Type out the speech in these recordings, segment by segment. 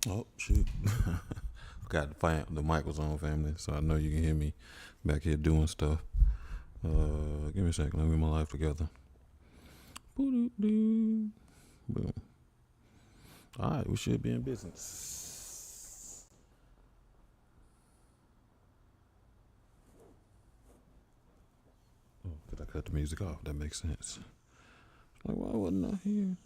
Oh shoot! Forgot the mic was on, family, so I know you can hear me back here doing stuff. Give me a second. Let me get my life together. Boom. All right, we should be in business. Oh, did I cut the music off? That makes sense. Like, why wasn't I here?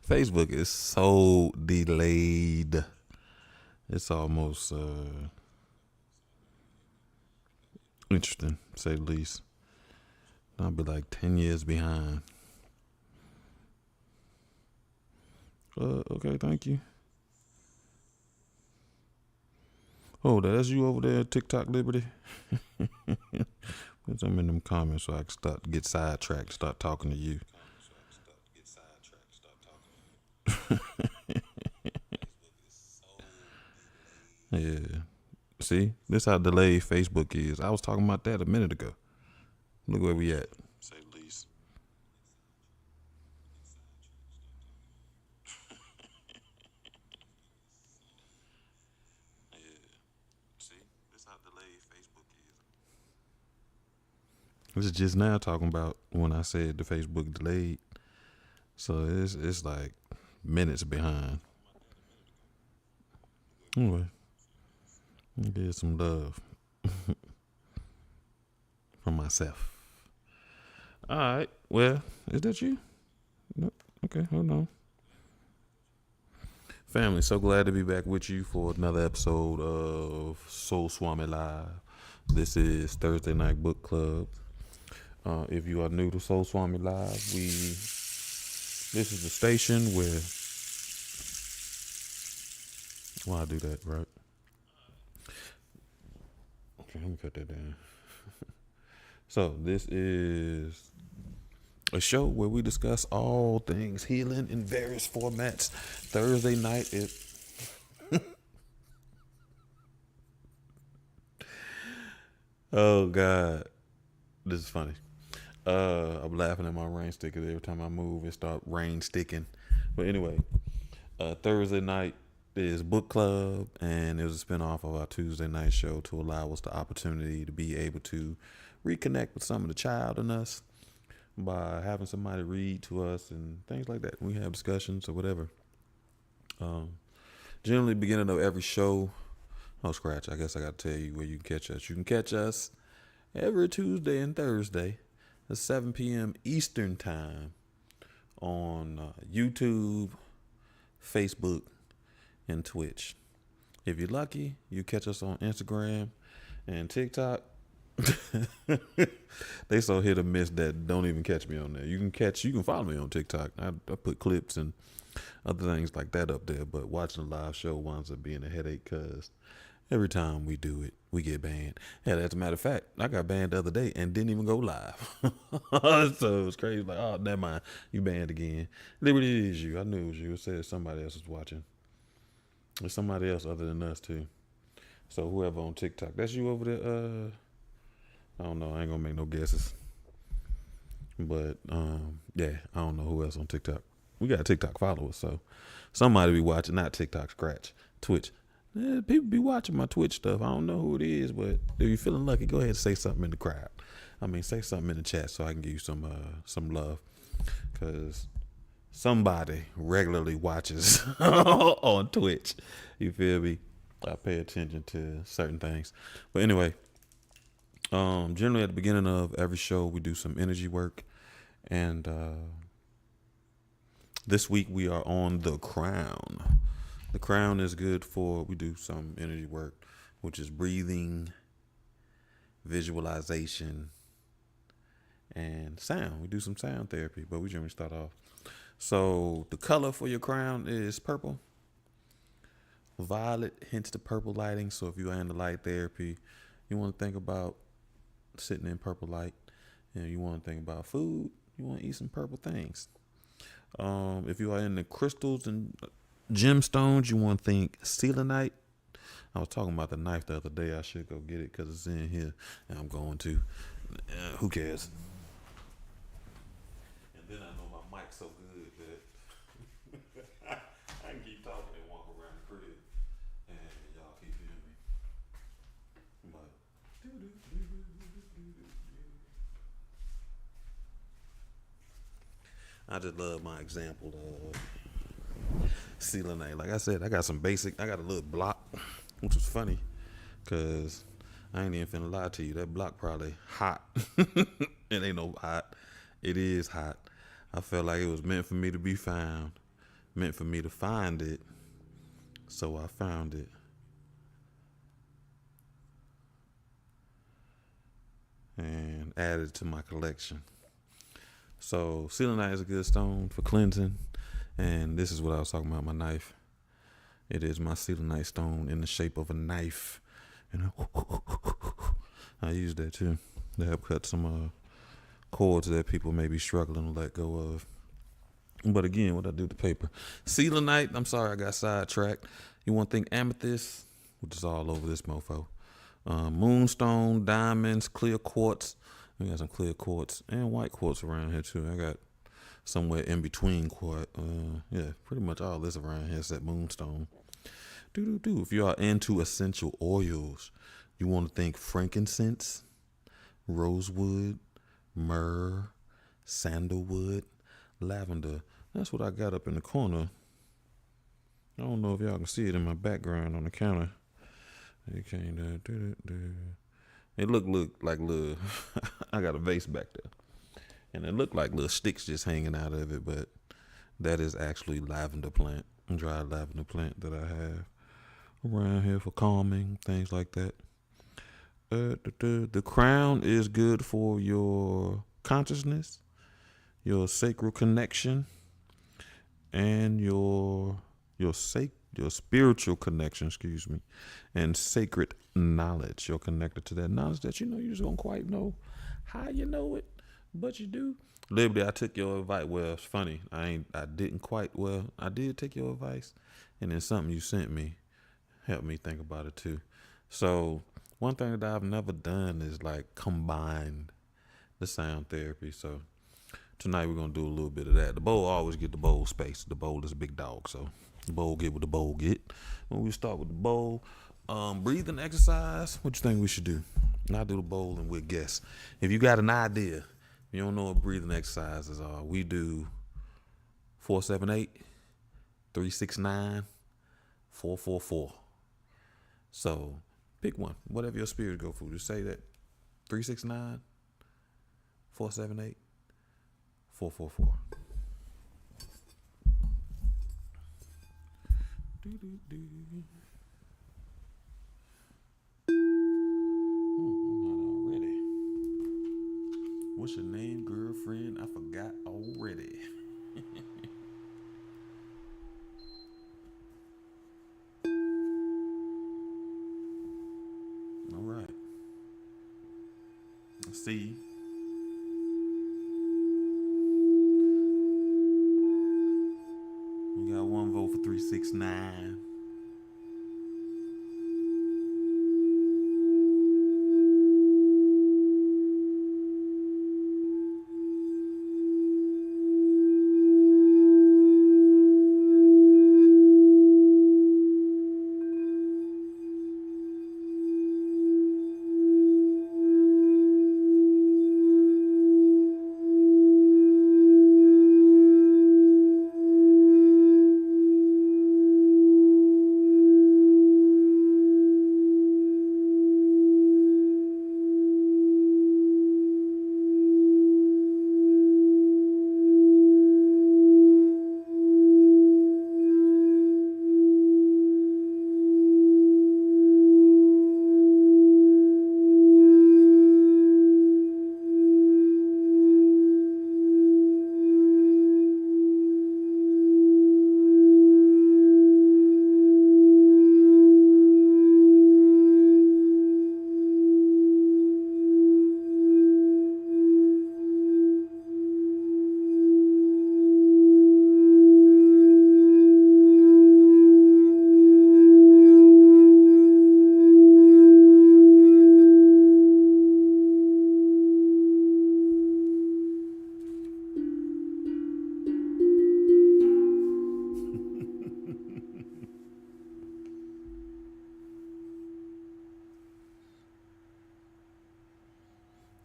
Facebook is so delayed. It's almost interesting, to say the least. I'll be like 10 years behind. Okay, thank you. Oh, that's you over there, TikTok Liberty? Put some in them comments so I can start get sidetracked, start talking to you. Yeah. See, this how delayed Facebook is. I was talking about that a minute ago. Look where we at. Say the least. Yeah. See, this how delayed Facebook is. This is just now talking about when I said the Facebook delayed. So it's like minutes behind. Anyway, get some love from myself. All right. Well, is that you? Nope. Okay, hold on. Family, so glad to be back with you for another episode of Soul Swami Live. This is Thursday Night Book Club. If you are new to Soul Swami Live, this is the station where why I do that, right? Okay, let me cut that down. So this is a show where we discuss all things healing in various formats. Thursday night oh God, this is funny. I'm laughing at my rain sticker every time I move. It start rain sticking. But anyway, Thursday night is book club, and it was a spinoff of our Tuesday night show to allow us the opportunity to be able to reconnect with some of the child in us by having somebody read to us and things like that. We have discussions or whatever. Um, Generally, beginning of every show. Oh, scratch. I guess I got to tell you where you can catch us. You can catch us every Tuesday and Thursday at 7 p.m. Eastern Time on YouTube, Facebook, and Twitch. If you're lucky, you catch us on Instagram and TikTok. They so hit or miss that don't even catch me on there. You can follow me on TikTok. I put clips and other things like that up there, but watching a live show winds up being a headache because every time we do it, we get banned. And as a matter of fact, I got banned the other day and didn't even go live. So it's crazy. Like, oh, never mind. You banned again. Liberty is you. I knew it was you. It said somebody else was watching. There's somebody else other than us, too. So whoever on TikTok, that's you over there. I don't know. I ain't going to make no guesses. But, yeah, I don't know who else on TikTok. We got TikTok followers, so somebody be watching, not TikTok, scratch, Twitch. Yeah, people be watching my Twitch stuff. I don't know who it is, but if you're feeling lucky, go ahead and say something in the crowd. I mean, say something in the chat so I can give you some love, because somebody regularly watches on Twitch. You feel me? I pay attention to certain things, but anyway, generally at the beginning of every show we do some energy work, and this week we are on the crown. The crown is good for, we do some energy work, which is breathing, visualization, and sound. We do some sound therapy, but we generally start off. So the color for your crown is purple. Violet hints to purple lighting. So if you're into light therapy, you want to think about sitting in purple light. And you want to think about food, you want to eat some purple things. If you are into crystals and gemstones, you want to think selenite. I was talking about the knife the other day. I should go get it because it's in here, and I'm going to. Who cares? And then I know my mic's so good that I just love my example of selenite. Like I said, I got a little block, which was funny, cause I ain't even finna lie to you. That block probably hot. It ain't no hot. It is hot. I felt like it was meant for me to be found, meant for me to find it. So I found it. And added it to my collection. So selenite is a good stone for cleansing. And this is what I was talking about, my knife. It is my selenite stone in the shape of a knife. And I use that too to help cut some cords that people may be struggling to let go of. But again, what I do to paper. Selenite, I'm sorry I got sidetracked. You want to think amethyst, which is all over this mofo. Moonstone, diamonds, clear quartz. We got some clear quartz and white quartz around here too. I got somewhere in between quartz. Yeah, pretty much all this around here except moonstone. If you are into essential oils, you want to think frankincense, rosewood, myrrh, sandalwood, lavender. That's what I got up in the corner. I don't know if y'all can see it in my background on the counter. You can't It look like little I got a vase back there. And it looked like little sticks just hanging out of it, but that is actually lavender plant, dried lavender plant that I have around here for calming, things like that. The crown is good for your consciousness, your sacral connection, and your spiritual connection, and sacred knowledge. You're connected to that knowledge that you just don't quite know how you know it, but you do. Liberty, I took your advice. Well, it's funny. I did take your advice, and then something you sent me helped me think about it too. So one thing that I've never done is like combine the sound therapy. So tonight we're gonna do a little bit of that. The bowl always get the bowl space. The bowl is a big dog, so the bowl get what the bowl get. When we start with the bowl, breathing exercise. What you think we should do? I'll do the bowl and we'll guess. If you got an idea, you don't know what breathing exercises are. We do 4-7-8, 3-6-9, 4-4-4. So pick one. Whatever your spirit go for. Just say that 3-6-9, 4-7-8, 4-4-4. I'm not already. What's your name, girlfriend? I forgot already. All right. Let's see. We got one vote for 3-6-9.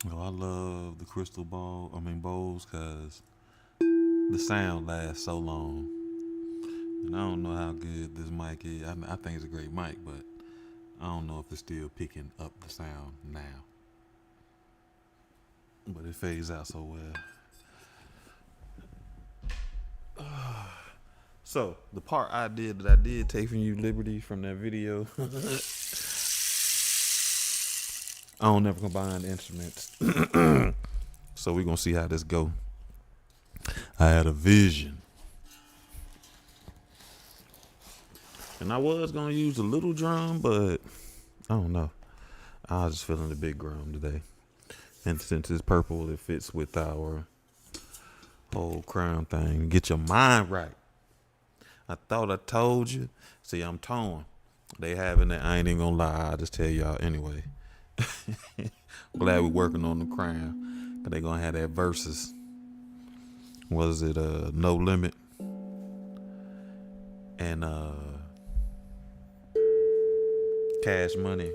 Oh, I love the crystal bowls, because the sound lasts so long. And I don't know how good this mic is. I think it's a great mic, but I don't know if it's still picking up the sound now. But it fades out so well. So the part I did take from you, Liberty, from that video. I don't never combine instruments. So we're gonna see how this go. I had a vision. And I was gonna use a little drum, but I don't know. I was just feeling the big drum today. And since it's purple, it fits with our whole crown thing. Get your mind right. I thought I told you. See, I'm torn. They having it. I ain't even gonna lie. I'll just tell y'all anyway. Glad we working on the crown. Cause they gonna have that versus. Was it No Limit? And Cash Money.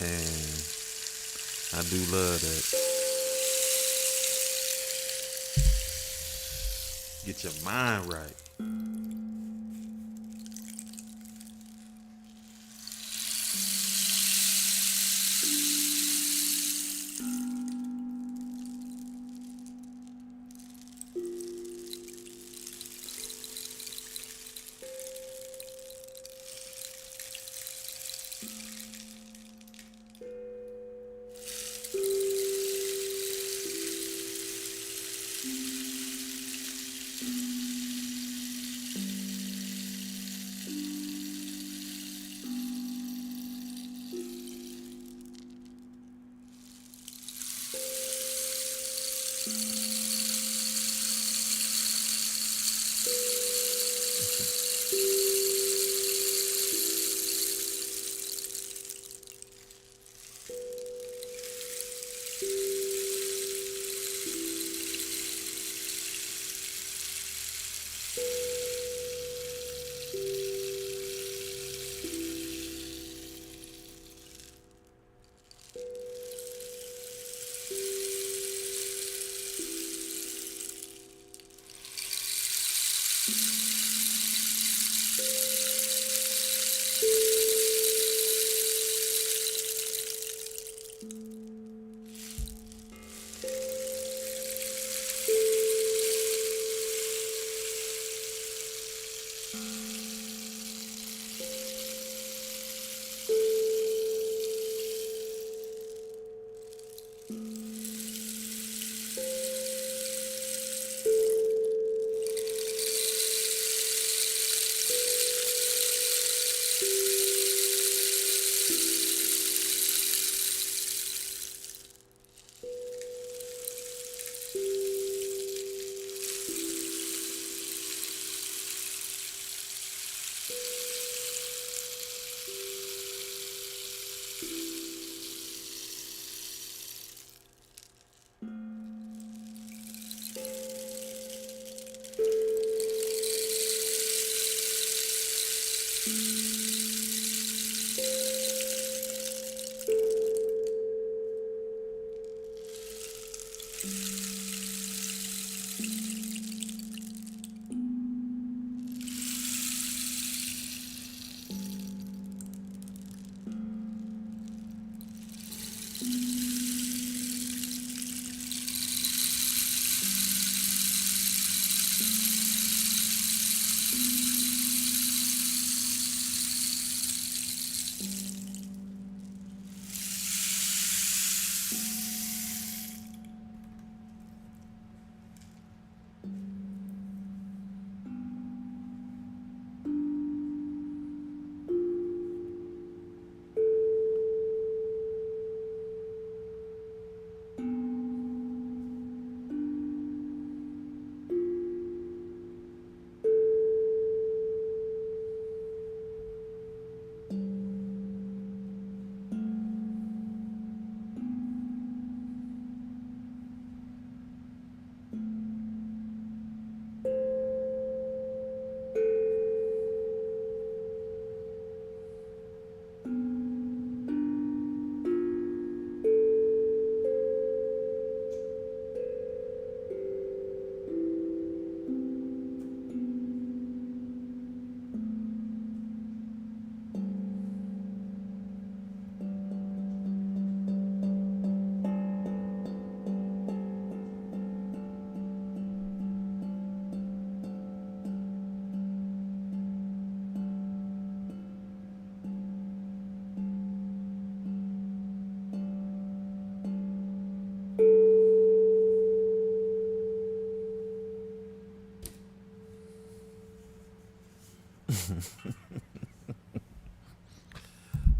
And I do love that. Get your mind right.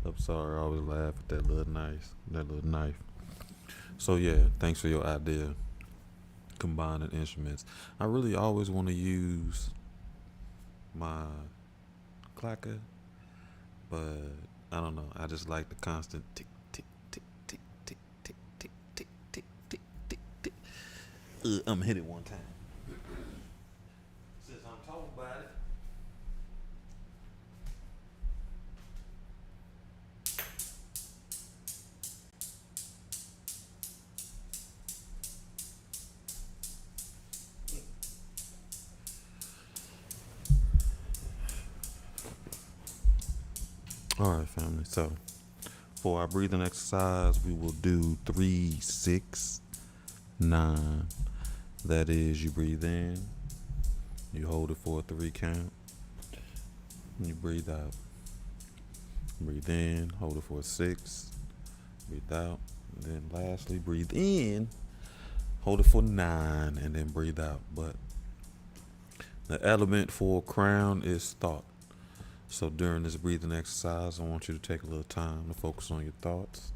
I'm sorry, I always laugh at that little knife. So yeah, thanks for your idea. Combining instruments. I really always want to use my clacker, but I don't know. I just like the constant tick tick tick tick tick tick tick tick tick tick tick tick tick. I'm gonna hit it one time. Since I'm talking about it. All right, family. So for our breathing exercise, we will do 3, 6, 9. That is, you breathe in, you hold it for a 3 count, and you breathe out. Breathe in, hold it for a 6, breathe out, and then lastly, breathe in, hold it for 9, and then breathe out. But the element for crown is thought. So during this breathing exercise, I want you to take a little time to focus on your thoughts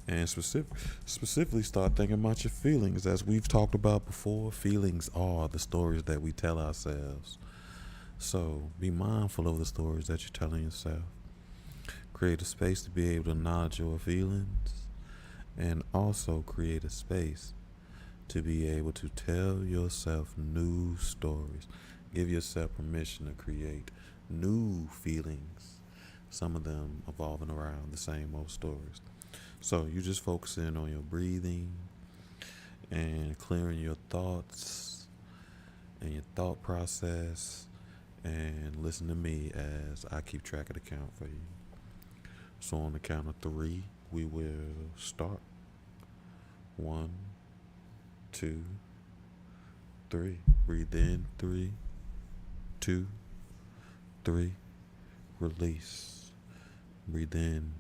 and specifically start thinking about your feelings. As we've talked about before, feelings are the stories that we tell ourselves. So be mindful of the stories that you're telling yourself. Create a space to be able to acknowledge your feelings, and also create a space to be able to tell yourself new stories. Give yourself permission to create new feelings, some of them evolving around the same old stories. So you just focus in on your breathing and clearing your thoughts and your thought process, and listen to me as I keep track of the count for you. So on the count of 3, we will start. 1, 2, 3. Breathe in. 3, 2, 3. Release. Breathe in.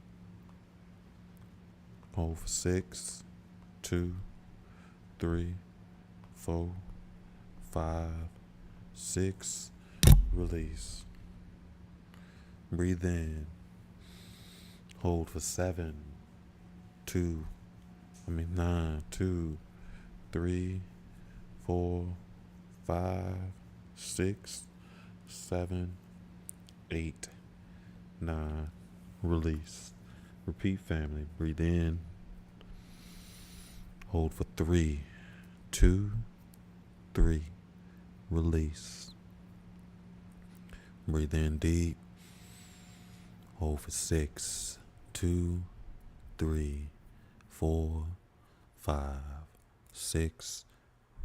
Hold for 6, 2, 3, 4, 5, 6. Release. Breathe in. Hold for 7, 9, 2, 3, 4, 5, 6, 7, 8, 9. Release. Repeat, family. Breathe in. Hold for 3, 2, 3. Release. Breathe in deep. Hold for 6, 2, 3, 4, 5, 6.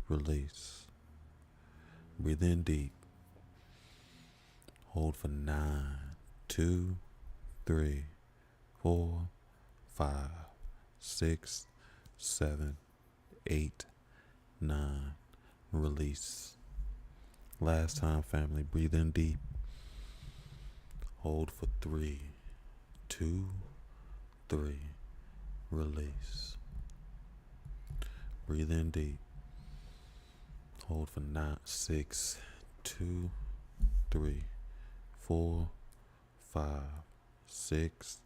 Release. Breathe in deep. Hold for 9, 2, 3, 4, 5, 6, 7, 8, 9. Release. Last time, family. Breathe in deep. Hold for 3, 2, 3. Release. Breathe in deep. Hold for 9, 6, 2, 3, 4, 5, 6.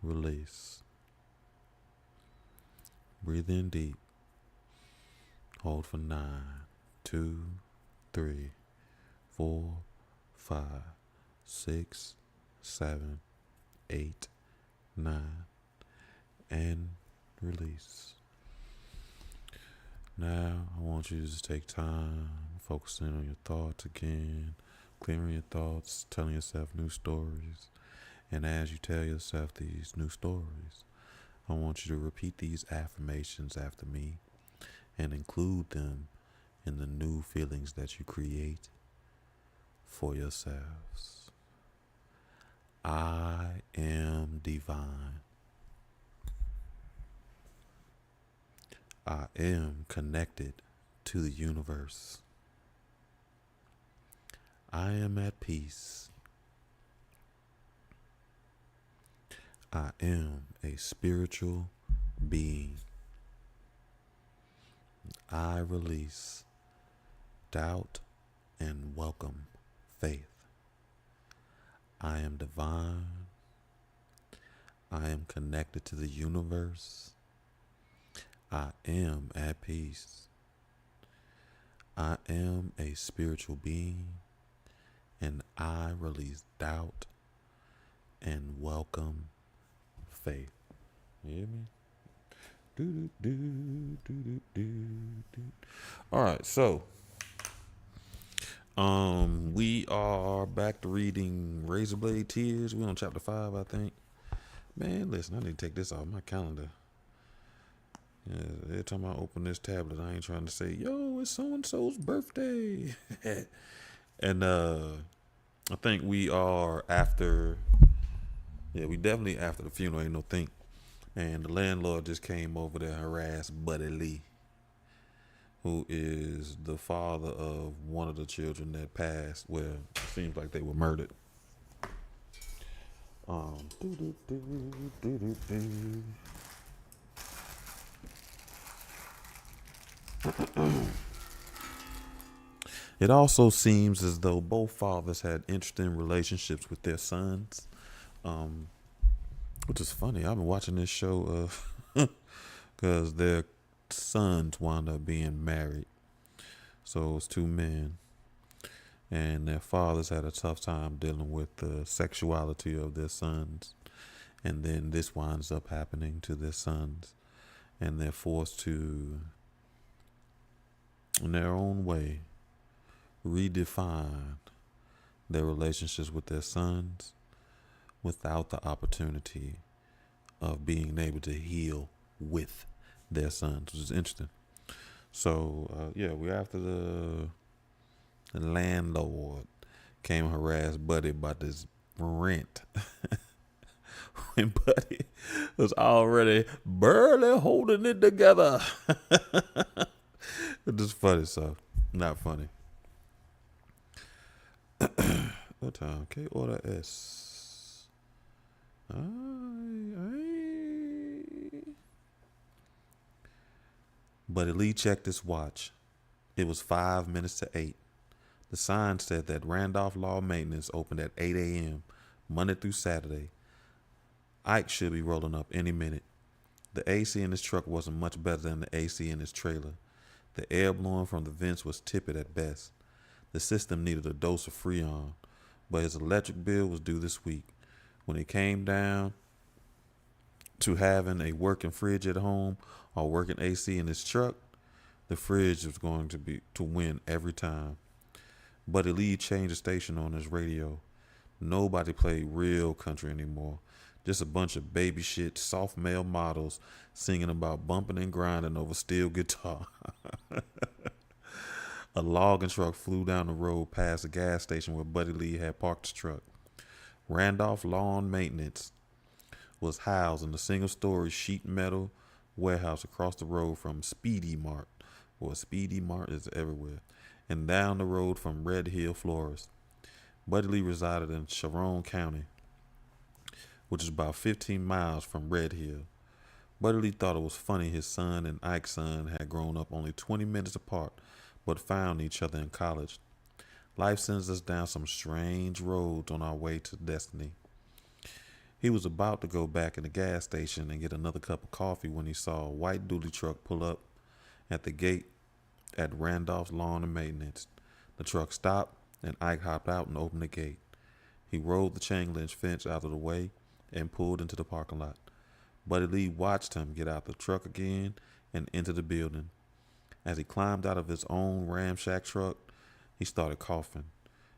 Release. Breathe in deep. Hold for 9, 2, 3, 4, 5, 6, 7, 8, 9. And release. Now, I want you to just take time, focusing on your thoughts again, clearing your thoughts, telling yourself new stories. And as you tell yourself these new stories, I want you to repeat these affirmations after me and include them in the new feelings that you create for yourselves. I am divine. I am connected to the universe. I am at peace. I am a spiritual being. I release doubt and welcome faith. I am divine. I am connected to the universe. I am at peace. I am a spiritual being, and I release doubt and welcome faith. You hear me? Do, do, do, do, do, do. All right, so we are back to reading Razorblade Tears. We're on chapter 5, I think. Man, listen, I need to take this off my calendar. Yeah, every time I open this tablet, I ain't trying to say, yo, it's so-and-so's birthday. And I think we are after, we definitely after the funeral, ain't no think. And the landlord just came over to harass Buddy Lee, who is the father of one of the children that passed. Well, it seems like they were murdered. It also seems as though both fathers had interesting relationships with their sons, which is funny. I've been watching this show because their sons wound up being married. So it's two men, and their fathers had a tough time dealing with the sexuality of their sons. And then this winds up happening to their sons, and they're forced to, in their own way, redefine their relationships with their sons without the opportunity of being able to heal with their sons, which is interesting. So, we're after the landlord came harass Buddy about this rent. When Buddy was already barely holding it together. It's just funny stuff. Not funny. What time? K order S. Buddy Lee checked his watch. It was 5 minutes to 8. The sign said that Randolph Law Maintenance opened at 8 a.m. Monday through Saturday. Ike should be rolling up any minute. The AC in his truck wasn't much better than the AC in his trailer. The air blowing from the vents was tepid at best. The system needed a dose of Freon, but his electric bill was due this week. When it came down to having a working fridge at home or working AC in his truck, the fridge was going to win every time. Buddy Lee changed the station on his radio. Nobody played real country anymore. Just a bunch of baby shit, soft male models singing about bumping and grinding over steel guitar. A logging truck flew down the road past the gas station where Buddy Lee had parked his truck. Randolph Lawn Maintenance was housed in a single-story sheet metal warehouse across the road from Speedy Mart. Well, Speedy Mart is everywhere. And down the road from Red Hill Florist. Buddy Lee resided in Sharon County, which is about 15 miles from Red Hill. Buddy Lee thought it was funny his son and Ike's son had grown up only 20 minutes apart, but found each other in college. Life sends us down some strange roads on our way to destiny. He was about to go back in the gas station and get another cup of coffee when he saw a white dually truck pull up at the gate at Randolph's Lawn and Maintenance. The truck stopped, and Ike hopped out and opened the gate. He rolled the chain link fence out of the way and pulled into the parking lot. Buddy Lee watched him get out the truck again and into the building. As he climbed out of his own ramshack truck, he started coughing.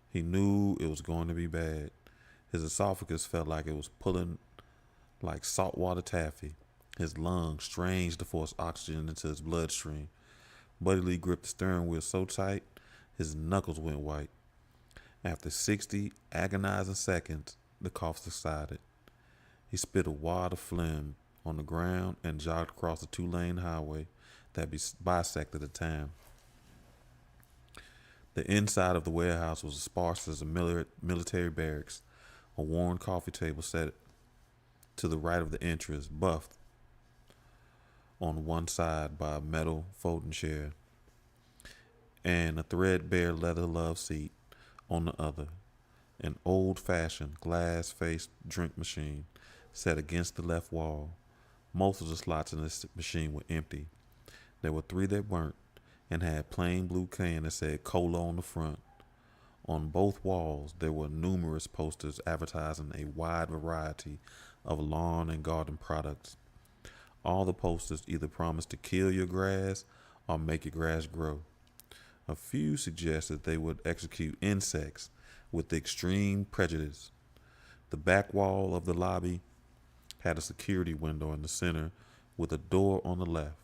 He knew it was going to be bad. His esophagus felt like it was pulling like saltwater taffy. His lungs strained to force oxygen into his bloodstream. Buddy Lee gripped the steering wheel so tight, his knuckles went white. After 60 agonizing seconds, the cough subsided. He spit a wad of phlegm on the ground and jogged across the 2-lane highway that bisected the town. The inside of the warehouse was as sparse as a military barracks. A worn coffee table sat to the right of the entrance, buffed on one side by a metal folding chair and a threadbare leather love seat on the other. An old-fashioned glass-faced drink machine set against the left wall. Most of the slots in this machine were empty. There were three that weren't and had plain blue can that said cola on the front. On both walls, there were numerous posters advertising a wide variety of lawn and garden products. All the posters either promised to kill your grass or make your grass grow. A few suggested they would execute insects with extreme prejudice. The back wall of the lobby had a security window in the center with a door on the left.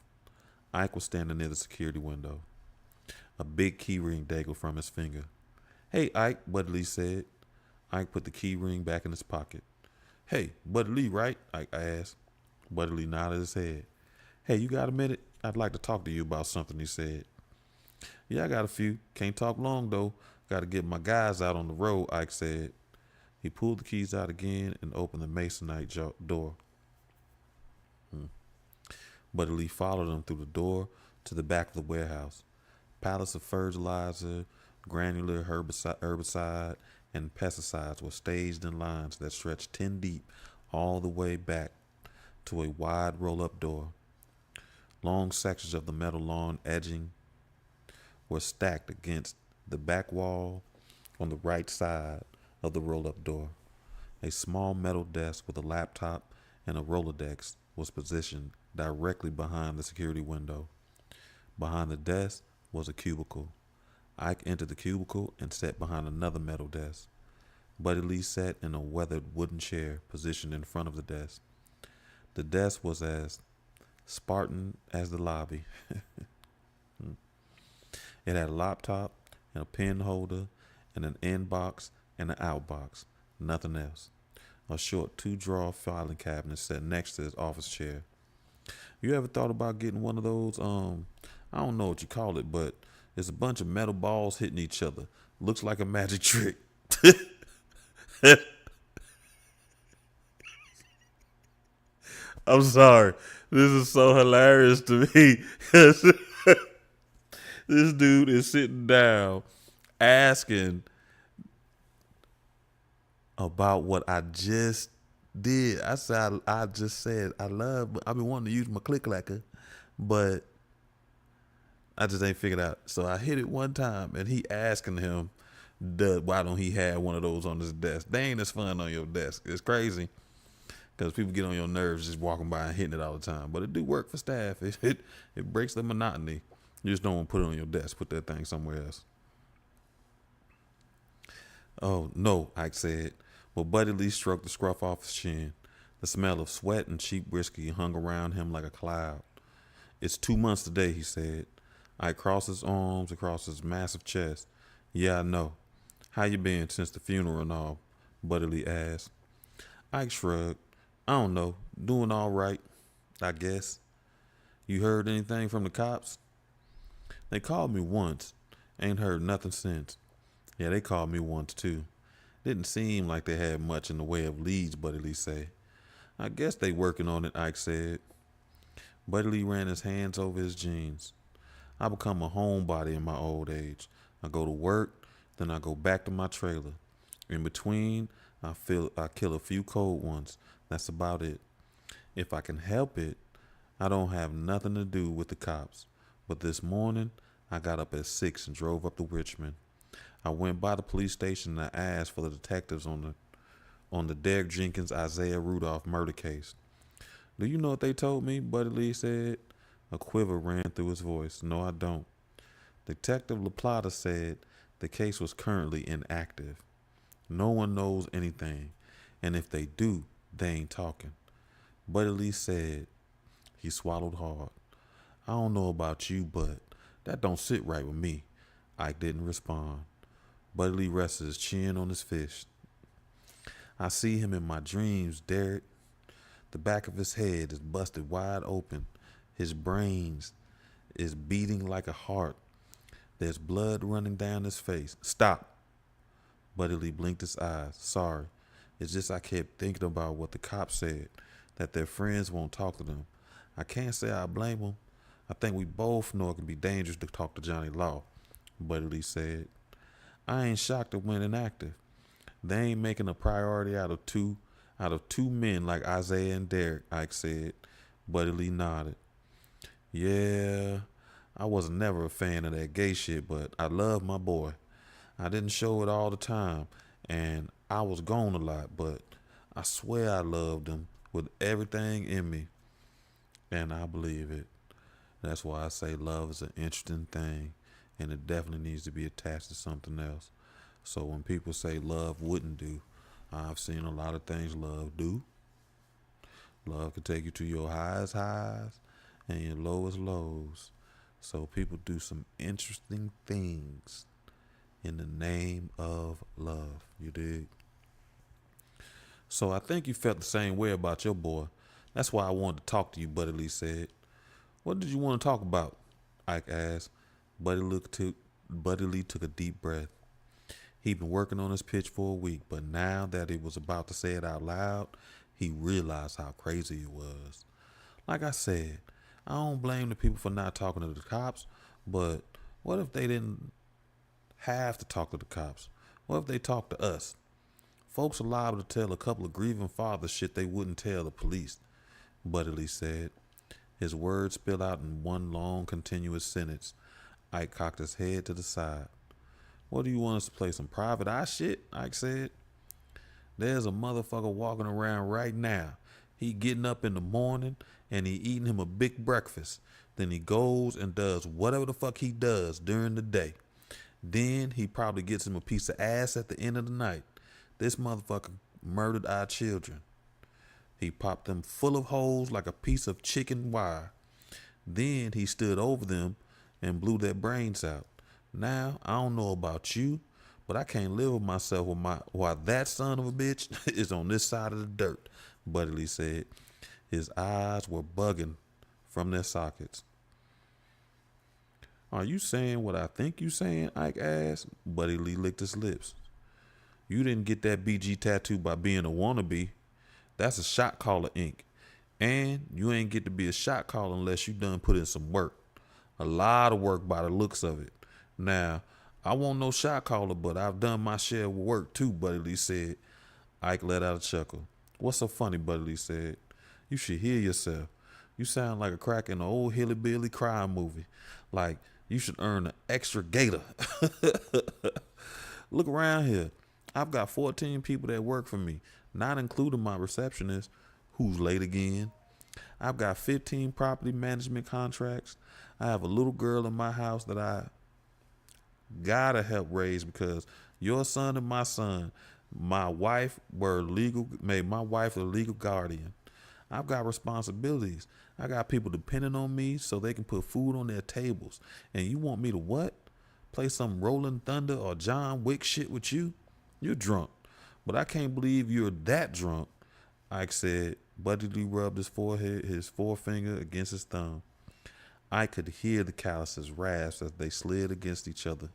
Ike was standing near the security window. A big key ring dangled from his finger. "Hey, Ike," Buddy Lee said. Ike put the key ring back in his pocket. "Hey, Buddy Lee, right?" Ike asked. Buddy Lee nodded his head. "Hey, you got a minute? I'd like to talk to you about something," he said. "Yeah, I got a few. Can't talk long, though. Got to get my guys out on the road," Ike said. He pulled the keys out again and opened the masonite door. Buddy Lee followed him through the door to the back of the warehouse. Pallets of fertilizer, granular herbicide, and pesticides were staged in lines that stretched 10 deep all the way back to a wide roll-up door. Long sections of the metal lawn edging were stacked against the back wall on the right side of the roll-up door. A small metal desk with a laptop and a Rolodex was positioned directly behind the security window. Behind the desk was a cubicle. Ike entered the cubicle and sat behind another metal desk. Buddy Lee sat in a weathered wooden chair positioned in front of the desk. The desk was as Spartan as the lobby. It had a laptop and a pen holder and an inbox and an outbox. Nothing else. A short 2-drawer filing cabinet sat next to his office chair. You ever thought about getting one of those, I don't know what you call it, but it's a bunch of metal balls hitting each other. Looks like a magic trick. I'm sorry. This is so hilarious to me. This dude is sitting down asking about what I just did. I said, I just said, I've been wanting to use my click clacker, but I just ain't figured out. So I hit it one time and he asking him, why don't he have one of those on his desk? They ain't as fun on your desk. It's crazy because people get on your nerves just walking by and hitting it all the time. But it do work for staff. It breaks the monotony. You just don't want to put it on your desk. Put that thing somewhere else. "Oh, no," Ike said. But Buddy Lee stroked the scruff off his chin. The smell of sweat and cheap whiskey hung around him like a cloud. "It's 2 months today," he said. Ike crossed his arms across his massive chest. "Yeah, I know. How you been since the funeral and all?" Buddy Lee asked. Ike shrugged. "I don't know. Doing all right, I guess." "You heard anything from the cops?" "They called me once. Ain't heard nothing since." "Yeah, they called me once too. Didn't seem like they had much in the way of leads," Buddy Lee said. "I guess they working on it," Ike said. Buddy Lee ran his hands over his jeans. "I become a homebody in my old age. I go to work, then I go back to my trailer. In between, I kill a few cold ones. That's about it. If I can help it, I don't have nothing to do with the cops. But this morning, I got up at 6 and drove up to Richmond. I went by the police station and I asked for the detectives on the Derek Jenkins Isaiah Rudolph murder case. Do you know what they told me?" Buddy Lee said. A quiver ran through his voice. "No, I don't." Detective LaPlata said the case was currently inactive. No one knows anything, and if they do, they ain't talking. Buddy Lee said. He swallowed hard. "I don't know about you, but that don't sit right with me." Ike didn't respond. Buddy Lee rested his chin on his fist. "I see him in my dreams, Derek. The back of his head is busted wide open. His brains is beating like a heart. There's blood running down his face." "Stop." Buddy Lee blinked his eyes. "Sorry. It's just I kept thinking about what the cops said, that their friends won't talk to them. I can't say I blame them. I think we both know it can be dangerous to talk to Johnny Law," Buddy Lee said. "I ain't shocked it went inactive. They ain't making a priority out of two men like Isaiah and Derek, Ike said. Buddy Lee nodded. Yeah, I was never a fan of that gay shit, but I love my boy. I didn't show it all the time, and I was gone a lot, but I swear I loved him with everything in me, and I believe it. That's why I say love is an interesting thing, and it definitely needs to be attached to something else. So when people say love wouldn't do, I've seen a lot of things love do. Love can take you to your highest highs and your lowest lows. So people do some interesting things in the name of love. You dig? So I think you felt the same way about your boy. That's why I wanted to talk to you, Buddy Lee said. What did you want to talk about? Ike asked. Buddy Lee took a deep breath. He'd been working on his pitch for a week, but now that he was about to say it out loud, he realized how crazy it was. Like I said, I don't blame the people for not talking to the cops, but what if they didn't have to talk to the cops? What if they talked to us? Folks are liable to tell a couple of grieving fathers shit they wouldn't tell the police, Buddy Lee said. His words spilled out in one long, continuous sentence. Ike cocked his head to the side. What do you want us to play, some private eye shit? Ike said. There's a motherfucker walking around right now. He getting up in the morning and he eating him a big breakfast. Then he goes and does whatever the fuck he does during the day. Then he probably gets him a piece of ass at the end of the night. This motherfucker murdered our children. He popped them full of holes like a piece of chicken wire. Then he stood over them and blew their brains out. Now, I don't know about you, but I can't live with myself while that son of a bitch is on this side of the dirt, Buddy Lee said. His eyes were bugging from their sockets. Are you saying what I think you saying? Ike asked. Buddy Lee licked his lips. You didn't get that BG tattoo by being a wannabe. That's a shot caller ink. And you ain't get to be a shot caller unless you done put in some work. A lot of work by the looks of it. Now, I won't no shot caller, but I've done my share of work too, Buddy Lee said. Ike let out a chuckle. What's so funny, Buddy Lee said. You should hear yourself. You sound like a crack in an old hillbilly crime movie. Like you should earn an extra gator. Look around here. I've got 14 people that work for me, not including my receptionist, who's late again. I've got 15 property management contracts. I have a little girl in my house that I gotta help raise because your son and my son, my wife made my wife a legal guardian. I've got responsibilities. I got people depending on me so they can put food on their tables. And you want me to what? Play some Rolling Thunder or John Wick shit with you? You're drunk. But I can't believe you're that drunk, Ike said. Buddy Lee rubbed his forefinger against his thumb. I could hear the calluses rasp as they slid against each other.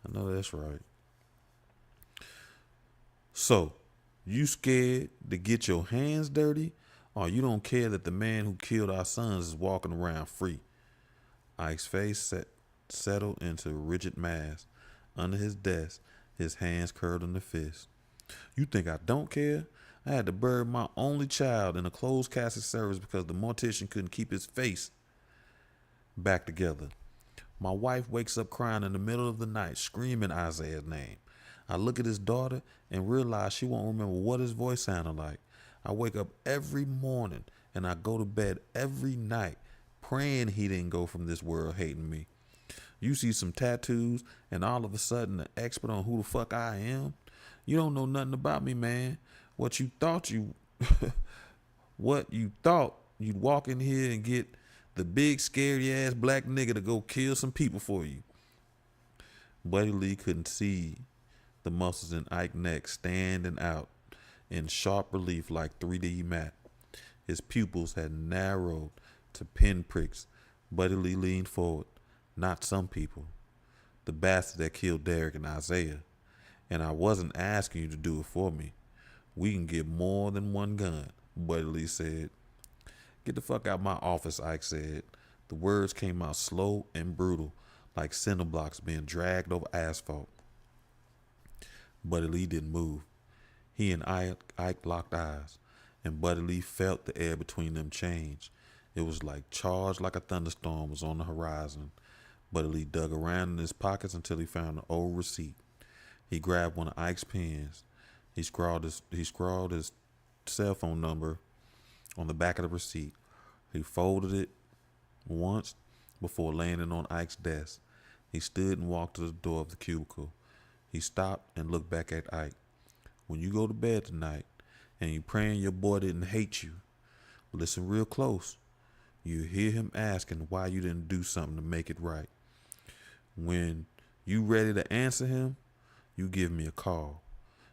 I know that's right. So, you scared to get your hands dirty? Or you don't care that the man who killed our sons is walking around free? Ike's face settled into a rigid mask. Under his desk, his hands curled in a fist. You think I don't care? I had to bury my only child in a closed casket service because the mortician couldn't keep his face back together. My wife wakes up crying in the middle of the night, screaming Isaiah's name. I look at his daughter and realize she won't remember what his voice sounded like. I wake up every morning and I go to bed every night praying he didn't go from this world hating me. You see some tattoos and all of a sudden an expert on who the fuck I am? You don't know nothing about me, man. What you thought you'd walk in here and get the big scary ass black nigga to go kill some people for you. Buddy Lee couldn't see the muscles in Ike's neck standing out in sharp relief like 3D matte. His pupils had narrowed to pinpricks. Buddy Lee leaned forward. Not some people. The bastard that killed Derek and Isaiah. And I wasn't asking you to do it for me. We can get more than one gun, Buddy Lee said. Get the fuck out my office, Ike said. The words came out slow and brutal, like cinder blocks being dragged over asphalt. Buddy Lee didn't move. He and Ike locked eyes, and Buddy Lee felt the air between them change. It was like charged like a thunderstorm was on the horizon. Buddy Lee dug around in his pockets until he found an old receipt. He grabbed one of Ike's pens. He scrawled his cell phone number on the back of the receipt. He folded it once before laying it on Ike's desk. He stood and walked to the door of the cubicle. He stopped and looked back at Ike. When you go to bed tonight and you praying your boy didn't hate you, listen real close. You hear him asking why you didn't do something to make it right. When you ready to answer him, you give me a call.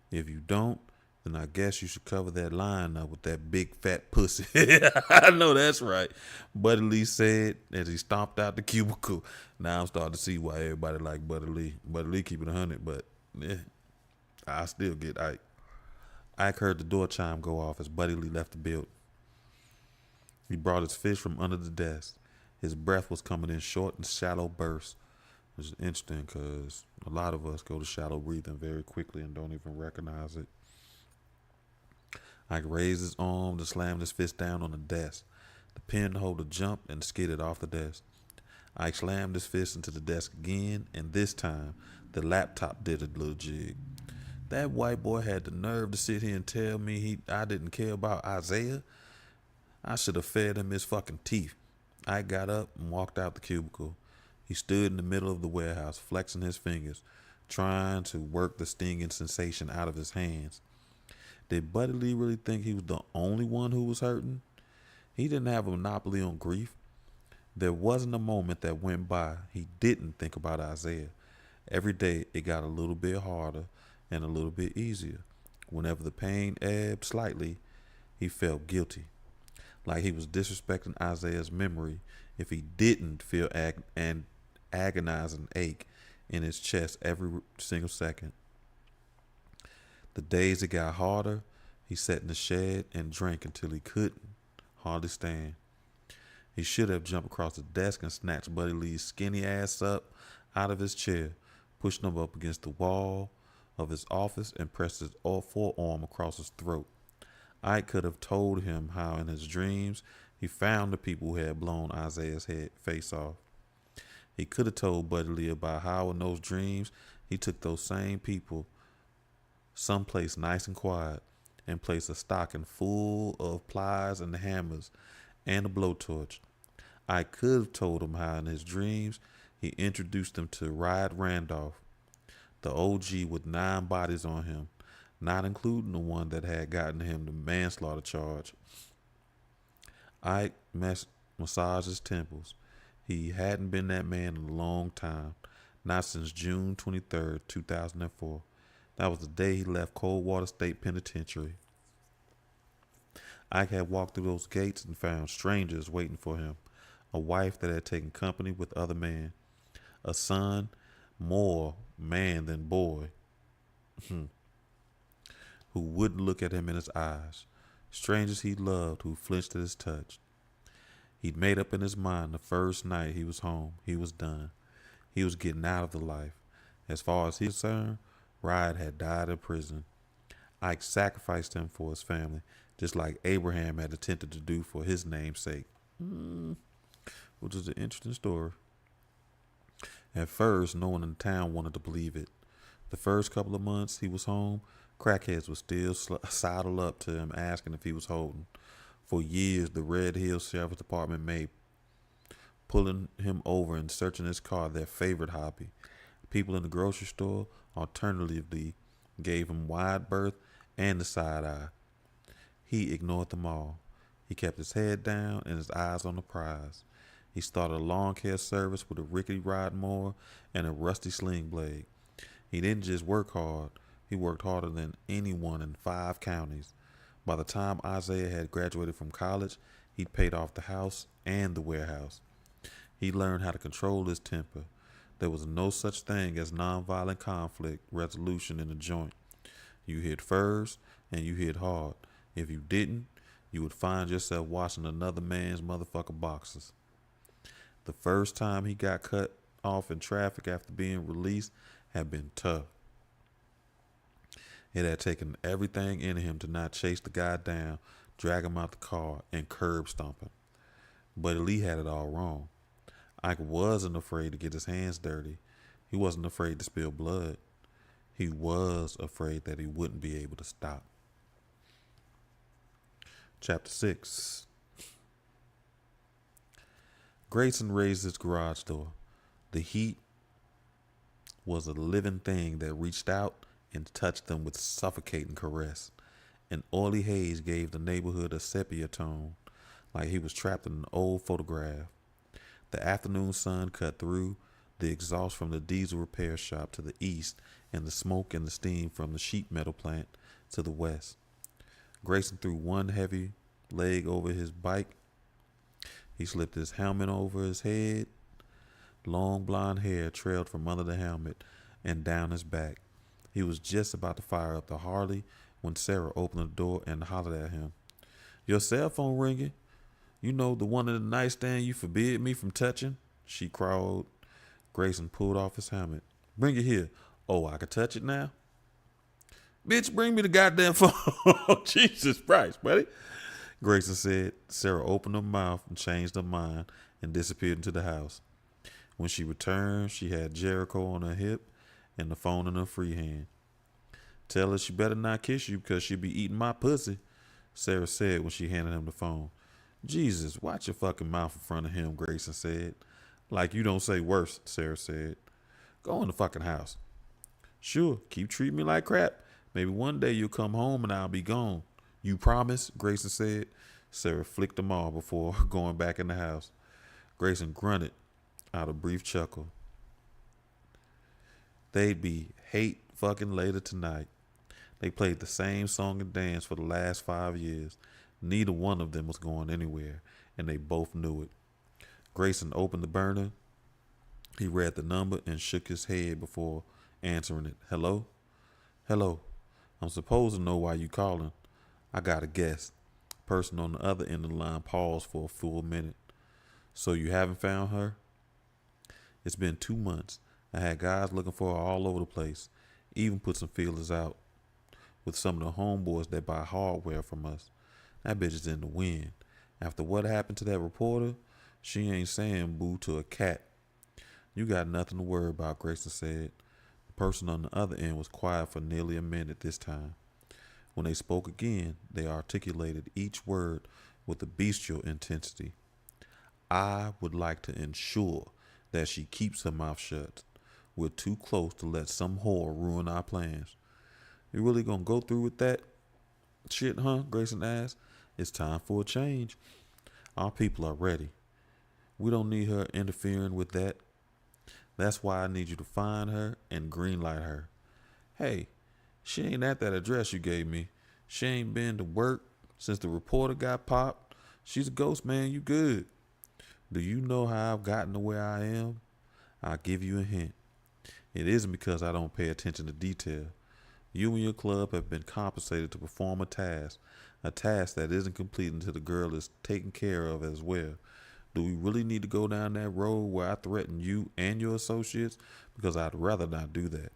If you don't, then I guess you should cover that line up with that big fat pussy. I know that's right. Buddy Lee said as he stomped out the cubicle. Now I'm starting to see why everybody like Buddy Lee. Buddy Lee keep it 100, but yeah, I still get Ike. Ike heard the door chime go off as Buddy Lee left the building. He brought his fist from under the desk. His breath was coming in short and shallow bursts. Which is interesting because a lot of us go to shallow breathing very quickly and don't even recognize it. Ike raised his arm and slammed his fist down on the desk. The pen holder jumped and skidded off the desk. Ike slammed his fist into the desk again, and this time the laptop did a little jig. That white boy had the nerve to sit here and tell me I didn't care about Isaiah. I should have fed him his fucking teeth. Ike got up and walked out the cubicle. He stood in the middle of the warehouse, flexing his fingers, trying to work the stinging sensation out of his hands. Did Buddy Lee really think he was the only one who was hurting? He didn't have a monopoly on grief. There wasn't a moment that went by he didn't think about Isaiah. Every day it got a little bit harder and a little bit easier. Whenever the pain ebbed slightly, he felt guilty, like he was disrespecting Isaiah's memory if he didn't feel an agonizing ache in his chest every single second. The days it got harder, he sat in the shed and drank until he couldn't hardly stand. He should have jumped across the desk and snatched Buddy Lee's skinny ass up out of his chair, pushed him up against the wall of his office, and pressed his forearm across his throat. Ike could have told him how in his dreams he found the people who had blown Isaiah's face off. He could have told Buddy Lee about how in those dreams he took those same people someplace nice and quiet and placed a stocking full of pliers and hammers and a blowtorch. I could have told him how in his dreams he introduced him to Ride Randolph, the OG with 9 bodies on him, not including the one that had gotten him the manslaughter charge. Ike massaged his temples. He hadn't been that man in a long time, not since June 23rd, 2004. That was the day he left Coldwater State Penitentiary. Ike had walked through those gates and found strangers waiting for him, a wife that had taken company with other men, a son, more man than boy, who wouldn't look at him in his eyes, strangers he loved who flinched at his touch. He'd made up in his mind the first night he was home, he was done. He was getting out of the life. As far as he was concerned, Ride had died in prison. Ike sacrificed him for his family, just like Abraham had attempted to do for his namesake. Which is an interesting story. At first, no one in town wanted to believe it. The first couple of months he was home, crackheads would still sidle up to him asking if he was holding. For years, the Red Hills Sheriff's Department made pulling him over and searching his car their favorite hobby. People in the grocery store alternatively gave him wide berth and the side eye. He ignored them all. He kept his head down and his eyes on the prize. He started a lawn care service with a rickety rod mower and a rusty sling blade. He didn't just work hard. He worked harder than anyone in 5 counties. By the time Isaiah had graduated from college, he'd paid off the house and the warehouse. He learned how to control his temper. There was no such thing as nonviolent conflict resolution in a joint. You hit first and you hit hard. If you didn't, you would find yourself washing another man's motherfucker boxes. The first time he got cut off in traffic after being released had been tough. It had taken everything in him to not chase the guy down, drag him out the car, and curb stomp him. But Lee had it all wrong. Ike wasn't afraid to get his hands dirty. He wasn't afraid to spill blood. He was afraid that he wouldn't be able to stop. Chapter 6. Grayson raised his garage door. The heat was a living thing that reached out and touched them with suffocating caress. An oily haze gave the neighborhood a sepia tone, like he was trapped in an old photograph. The afternoon sun cut through the exhaust from the diesel repair shop to the east and the smoke and the steam from the sheet metal plant to the west. Grayson threw one heavy leg over his bike. He slipped his helmet over his head. Long blonde hair trailed from under the helmet and down his back. He was just about to fire up the Harley when Sarah opened the door and hollered at him. "Your cell phone ringing? You know, the one in the nightstand you forbid me from touching?" she crowed. Grayson pulled off his helmet. "Bring it here." "Oh, I can touch it now?" "Bitch, bring me the goddamn phone." "Jesus Christ, buddy," Grayson said. Sarah opened her mouth and changed her mind and disappeared into the house. When she returned, she had Jericho on her hip and the phone in her free hand. "Tell her she better not kiss you because she'll be eating my pussy," Sarah said when she handed him the phone. "Jesus, watch your fucking mouth in front of him," Grayson said. "Like you don't say worse," Sarah said. "Go in the fucking house." "Sure, keep treating me like crap. Maybe one day you'll come home and I'll be gone." "You promise?" Grayson said. Sarah flicked them all before going back in the house. Grayson grunted out a brief chuckle. They'd be hate fucking later tonight. They played the same song and dance for the last 5 years. Neither one of them was going anywhere, and they both knew it. Grayson opened the burner. He read the number and shook his head before answering it. "Hello?" "Hello. I'm supposed to know why you calling. I got a guess." The person on the other end of the line paused for a full minute. "So you haven't found her?" "It's been 2 months. I had guys looking for her all over the place. Even put some feelers out with some of the homeboys that buy hardware from us. That bitch is in the wind. After what happened to that reporter, she ain't saying boo to a cat." "You got nothing to worry about," Grayson said. The person on the other end was quiet for nearly a minute this time. When they spoke again, they articulated each word with a bestial intensity. "I would like to ensure that she keeps her mouth shut. We're too close to let some whore ruin our plans." "You really gonna go through with that shit, huh?" Grayson asked. "It's time for a change. Our people are ready. We don't need her interfering with that. That's why I need you to find her and greenlight her." "Hey, she ain't at that address you gave me. She ain't been to work since the reporter got popped. She's a ghost, man. You good." "Do you know how I've gotten to where I am? I'll give you a hint. It isn't because I don't pay attention to detail. You and your club have been compensated to perform a task that isn't complete until the girl is taken care of as well. Do we really need to go down that road where I threaten you and your associates? Because I'd rather not do that.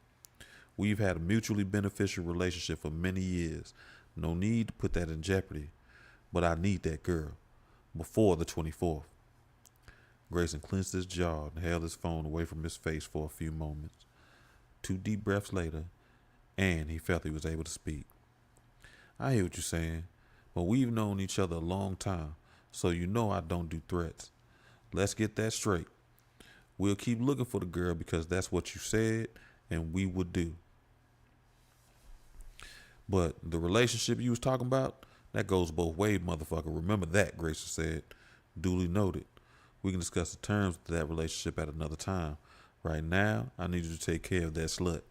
We've had a mutually beneficial relationship for many years. No need to put that in jeopardy. But I need that girl before the 24th. Grayson clenched his jaw and held his phone away from his face for a few moments. 2 deep breaths later, and he felt he was able to speak. "I hear what you're saying, but we've known each other a long time, so you know I don't do threats. Let's get that straight. We'll keep looking for the girl because that's what you said and we would do. But the relationship you was talking about, that goes both ways, motherfucker. Remember that," Grayson said. "Duly noted. We can discuss the terms of that relationship at another time. Right now, I need you to take care of that slut."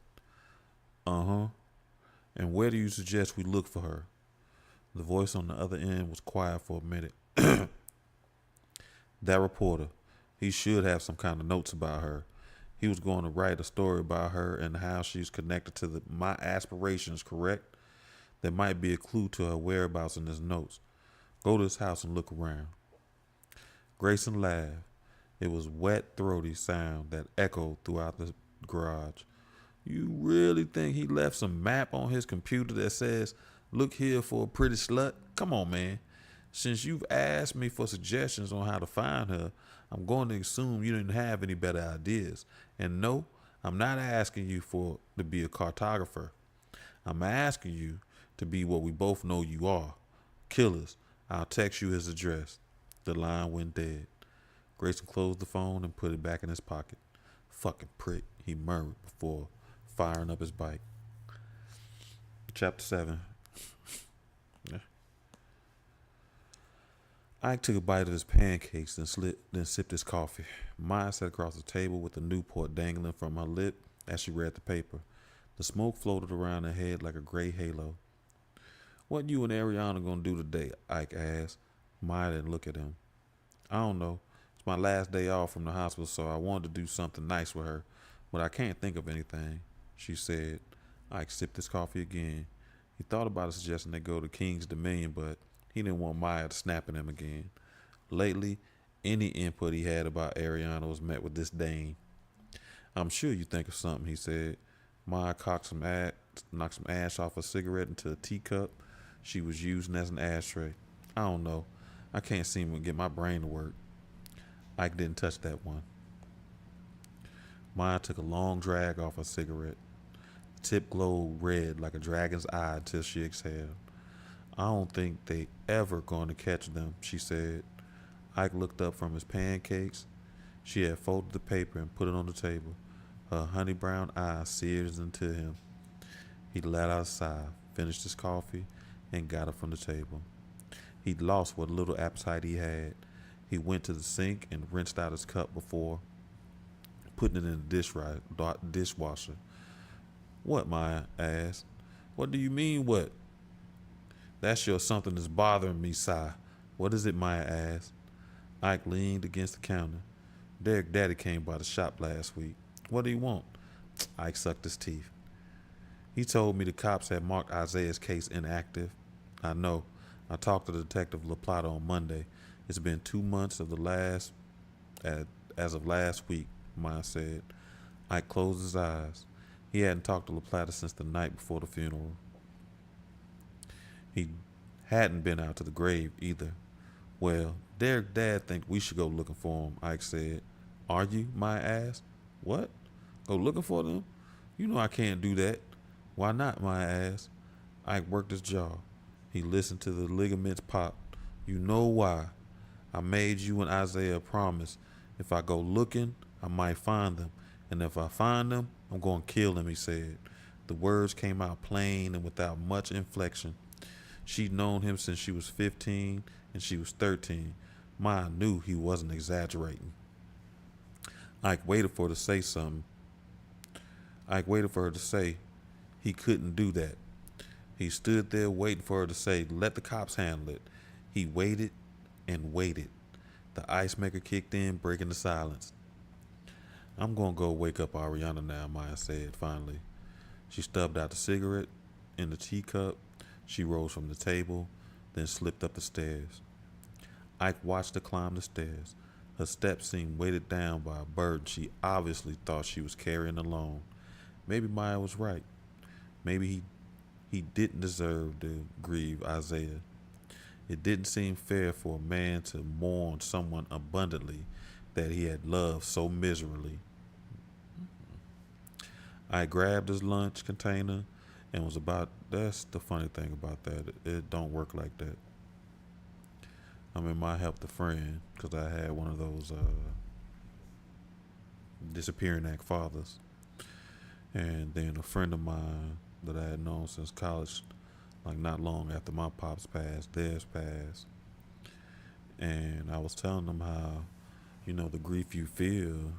"Uh-huh. And where do you suggest we look for her?" The voice on the other end was quiet for a minute. "That reporter, he should have some kind of notes about her. He was going to write a story about her and how she's connected to my aspirations, correct? There might be a clue to her whereabouts in his notes. Go to his house and look around." Grayson laughed. It was wet, throaty sound that echoed throughout the garage. You really think he left some map on his computer that says, look here for a pretty slut? Come on, man. Since you've asked me for suggestions on how to find her, I'm going to assume you didn't have any better ideas. And no, I'm not asking you to be a cartographer. I'm asking you to be what we both know you are. Killers. I'll text you his address. The line went dead. Grayson closed the phone and put it back in his pocket. Fucking prick, he murmured before firing up his bike. Chapter 7. Ike took a bite of his pancakes, then sipped his coffee. Maya sat across the table with the Newport dangling from her lip as she read the paper. The smoke floated around her head like a gray halo. What you and Ariana gonna do today? Ike asked. Maya didn't look at him. I don't know. It's my last day off from the hospital, so I wanted to do something nice with her, but I can't think of anything, she said. Ike sipped his coffee again. He thought about a suggestion they go to King's Dominion, but he didn't want Maya to snap at him again. Lately, any input he had about Ariana was met with disdain. I'm sure you think of something, he said. Maya knocked some ash off a cigarette into a teacup she was using as an ashtray. I don't know. I can't seem to get my brain to work. Ike didn't touch that one. Maya took a long drag off her cigarette. The tip glowed red like a dragon's eye until she exhaled. I don't think they ever going to catch them, she said. Ike looked up from his pancakes. She had folded the paper and put it on the table. Her honey brown eyes seared into him. He let out a sigh, finished his coffee, and got up from the table. He'd lost what little appetite he had. He went to the sink and rinsed out his cup before putting it in the dishwasher. What, Maya asked. What do you mean, what? That's your something that's bothering me, sigh. What is it, Maya asked. Ike leaned against the counter. Derek Daddy came by the shop last week. What do you want? Ike sucked his teeth. He told me the cops had marked Isaiah's case inactive. I know. I talked to Detective LaPlata on Monday. It's been 2 months as of last week, Maya said. Ike closed his eyes. He hadn't talked to LaPlata since the night before the funeral. He hadn't been out to the grave either. Well, Derek's dad thinks we should go looking for him, Ike said. Are you? Maya asked. What? Go looking for them? You know I can't do that. Why not? Maya asked. Ike worked his jaw. He listened to the ligaments pop. You know why? I made you and Isaiah a promise. If I go looking, I might find them. And if I find them, I'm going to kill them, he said. The words came out plain and without much inflection. She'd known him since she was 15 and she was 13. Maya knew he wasn't exaggerating. Ike waited for her to say something. Ike waited for her to say he couldn't do that. He stood there waiting for her to say, let the cops handle it. He waited and waited. The ice maker kicked in, breaking the silence. I'm going to go wake up Ariana now, Maya said finally. She stubbed out the cigarette in the teacup. She rose from the table, then slipped up the stairs. Ike watched her climb the stairs. Her steps seemed weighted down by a burden she obviously thought she was carrying alone. Maybe Maya was right. Maybe he didn't deserve to grieve Isaiah. It didn't seem fair for a man to mourn someone abundantly that he had loved so miserably. I grabbed his lunch container and was about, that's the funny thing about that. It don't work like that. I mean, I helped a friend because I had one of those disappearing act fathers. And then a friend of mine that I had known since college, like not long after my pops passed, theirs passed. And I was telling them how, the grief you feel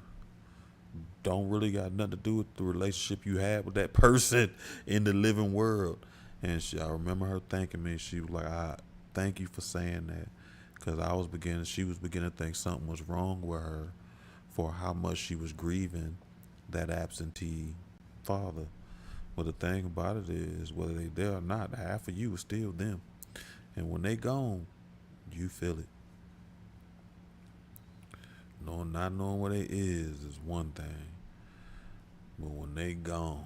don't really got nothing to do with the relationship you had with that person in the living world. And I remember her thanking me. She was like, I thank you for saying that. Because she was beginning to think something was wrong with her for how much she was grieving that absentee father. But the thing about it is, whether they there or not, half of you is still them. And when they gone, you feel it. Not knowing what it is one thing. But when they gone,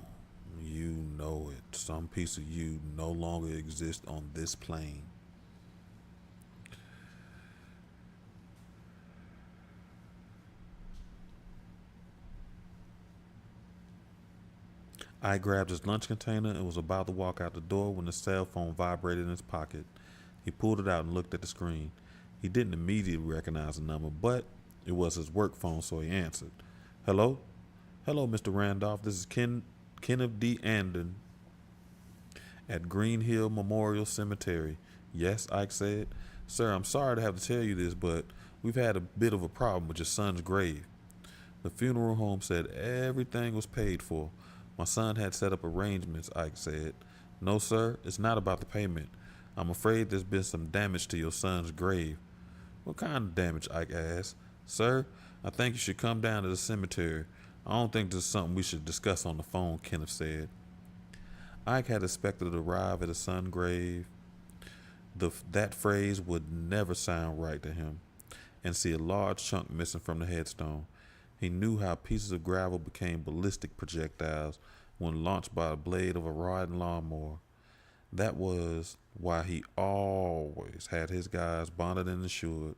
You know it. Some piece of you no longer exists on this plane. I grabbed his lunch container and was about to walk out the door when the cell phone vibrated in his pocket. He pulled it out and looked at the screen. He didn't immediately recognize the number, but it was his work phone, so he answered. Hello? Hello, Mr. Randolph. This is Kenneth D. Anden at Green Hill Memorial Cemetery. Yes, Ike said. Sir, I'm sorry to have to tell you this, but we've had a bit of a problem with your son's grave. The funeral home said everything was paid for. My son had set up arrangements, Ike said. No, sir, it's not about the payment. I'm afraid there's been some damage to your son's grave. What kind of damage? Ike asked. Sir, I think you should come down to the cemetery. I don't think this is something we should discuss on the phone, Kenneth said. Ike had expected to arrive at his son's grave. That phrase would never sound right to him, and see a large chunk missing from the headstone. He knew how pieces of gravel became ballistic projectiles when launched by a blade of a riding lawnmower. That was why he always had his guys bonded and insured.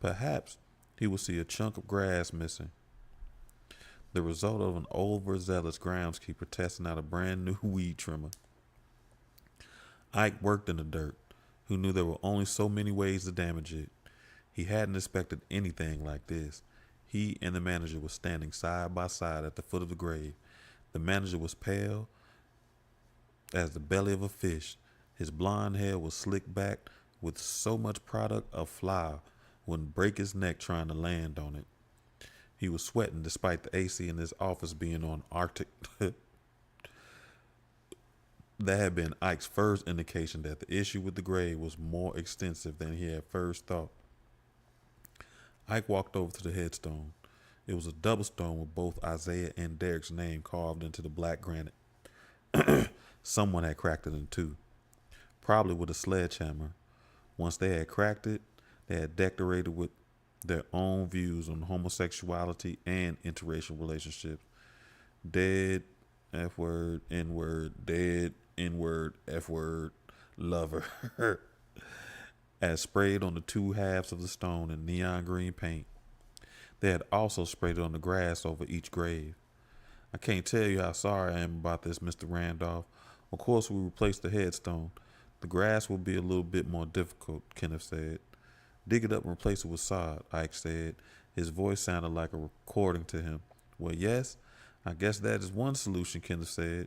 Perhaps he would see a chunk of grass missing, the result of an overzealous groundskeeper testing out a brand new weed trimmer. Ike worked in the dirt, who knew there were only so many ways to damage it. He hadn't expected anything like this. He and the manager were standing side by side at the foot of the grave. The manager was pale as the belly of a fish. His blonde hair was slicked back with so much product a fly wouldn't break his neck trying to land on it. He was sweating despite the AC in his office being on Arctic. That had been Ike's first indication that the issue with the grave was more extensive than he had first thought. Ike walked over to the headstone. It was a double stone with both Isaiah and Derek's name carved into the black granite. Someone had cracked it in two, probably with a sledgehammer. Once they had cracked it, they had decorated with their own views on homosexuality and interracial relationships. Dead, F word, N word, dead, N word, F word, lover. As sprayed on the two halves of the stone in neon green paint. They had also sprayed it on the grass over each grave. I can't tell you how sorry I am about this, Mr. Randolph. Of course, we replaced the headstone. The grass will be a little bit more difficult, Kenneth said. Dig it up and replace it with sod, Ike said. His voice sounded like a recording to him. Well, yes, I guess that is one solution, Kenneth said.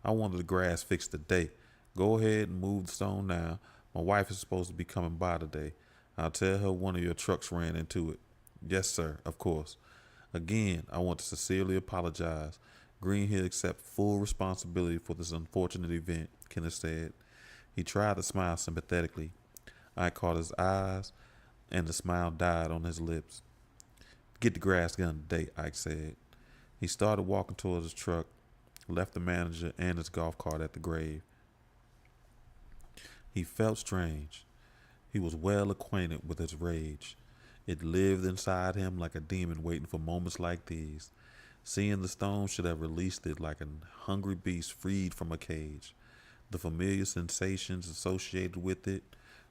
I wanted the grass fixed today. Go ahead and move the stone now. My wife is supposed to be coming by today. I'll tell her one of your trucks ran into it. Yes, sir, of course. Again, I want to sincerely apologize. Green Hill accepts full responsibility for this unfortunate event, Kenneth said. He tried to smile sympathetically. I caught his eyes, and the smile died on his lips. Get the grass done today, Ike said. He started walking towards his truck, left the manager and his golf cart at the grave. He felt strange. He was well acquainted with its rage. It lived inside him like a demon waiting for moments like these. Seeing the stone should have released it like a hungry beast freed from a cage. The familiar sensations associated with it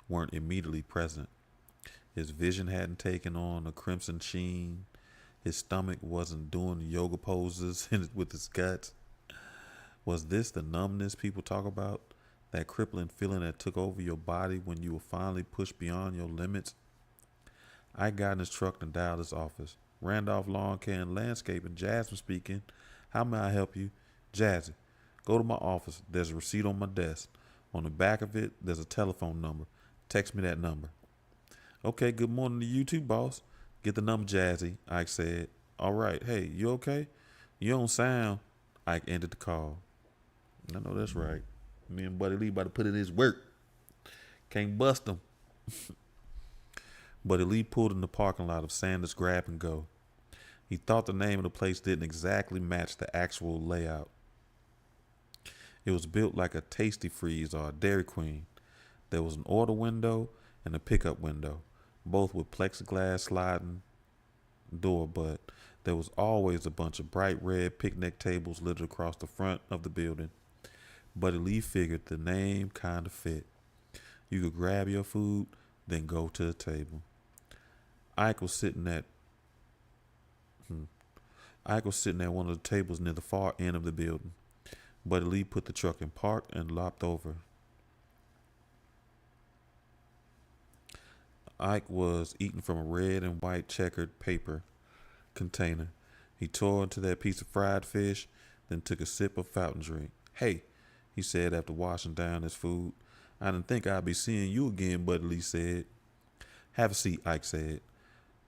weren't immediately present. His vision hadn't taken on a crimson sheen. His stomach wasn't doing yoga poses with his guts. Was this the numbness people talk about? That crippling feeling that took over your body when you were finally pushed beyond your limits? I got in his truck and dialed his office. Randolph Lawn Care and Landscaping, Jasmine speaking. How may I help you? Jazzy, go to my office. There's a receipt on my desk. On the back of it, there's a telephone number. Text me that number. Okay, good morning to you too, boss. Get the number, Jazzy, Ike said. All right, hey, you okay? You don't sound. Ike ended the call. I know that's right. Me and Buddy Lee about to put in his work. Can't bust him. Buddy Lee pulled in the parking lot of Sanders Grab and Go. He thought the name of the place didn't exactly match the actual layout. It was built like a Tasty Freeze or a Dairy Queen. There was an order window and a pickup window, both with plexiglass sliding door, but There was always a bunch of bright red picnic tables littered across the front of the building. Buddy Lee figured the name kind of fit. You could grab your food, then go to the table. Ike was sitting at Ike was sitting at one of the tables near the far end of the building. Buddy Lee put the truck in park and lopped over. Ike was eating from a red and white checkered paper container. He tore into that piece of fried fish, then took a sip of fountain drink. "Hey," he said after washing down his food. "I didn't think I'd be seeing you again," Buddy Lee said. "Have a seat," Ike said.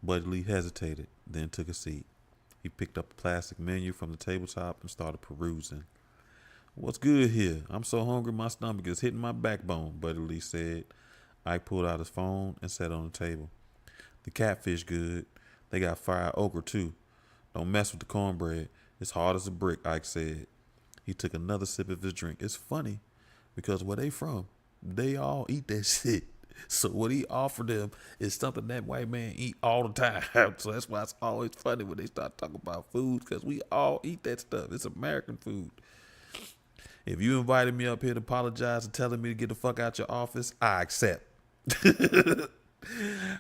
Buddy Lee hesitated, then took a seat. He picked up a plastic menu from the tabletop and started perusing. "What's good here? I'm so hungry my stomach is hitting my backbone," Buddy Lee said. Ike pulled out his phone and sat on the table. "The catfish good. They got fried okra too. Don't mess with the cornbread. It's hard as a brick," Ike said. He took another sip of his drink. "It's funny because where they from, they all eat that shit. So what he offered them is something that white man eat all the time. So that's why it's always funny when they start talking about food, because we all eat that stuff. It's American food. If you invited me up here to apologize and telling me to get the fuck out your office, I accept."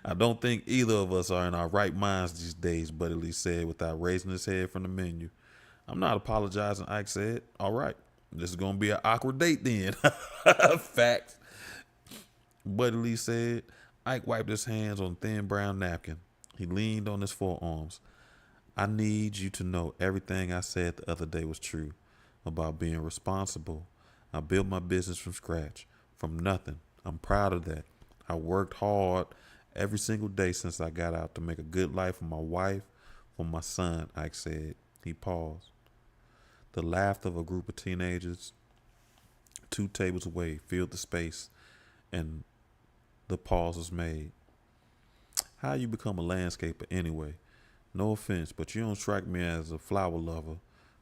"I don't think either of us are in our right minds these days," Buddy Lee said without raising his head from the menu. "I'm not apologizing," Ike said. "All right, this is going to be an awkward date then." "Facts," Buddy Lee said. Ike wiped his hands on a thin brown napkin. He leaned on his forearms. "I need you to know everything I said the other day was true about being responsible. I built my business from scratch, from nothing. I'm proud of that. I worked hard every single day since I got out to make a good life for my wife, for my son," Ike said. He paused. The laughter of a group of teenagers 2 tables away filled the space, and the pause was made. "How you become a landscaper anyway? No offense, but you don't strike me as a flower lover,"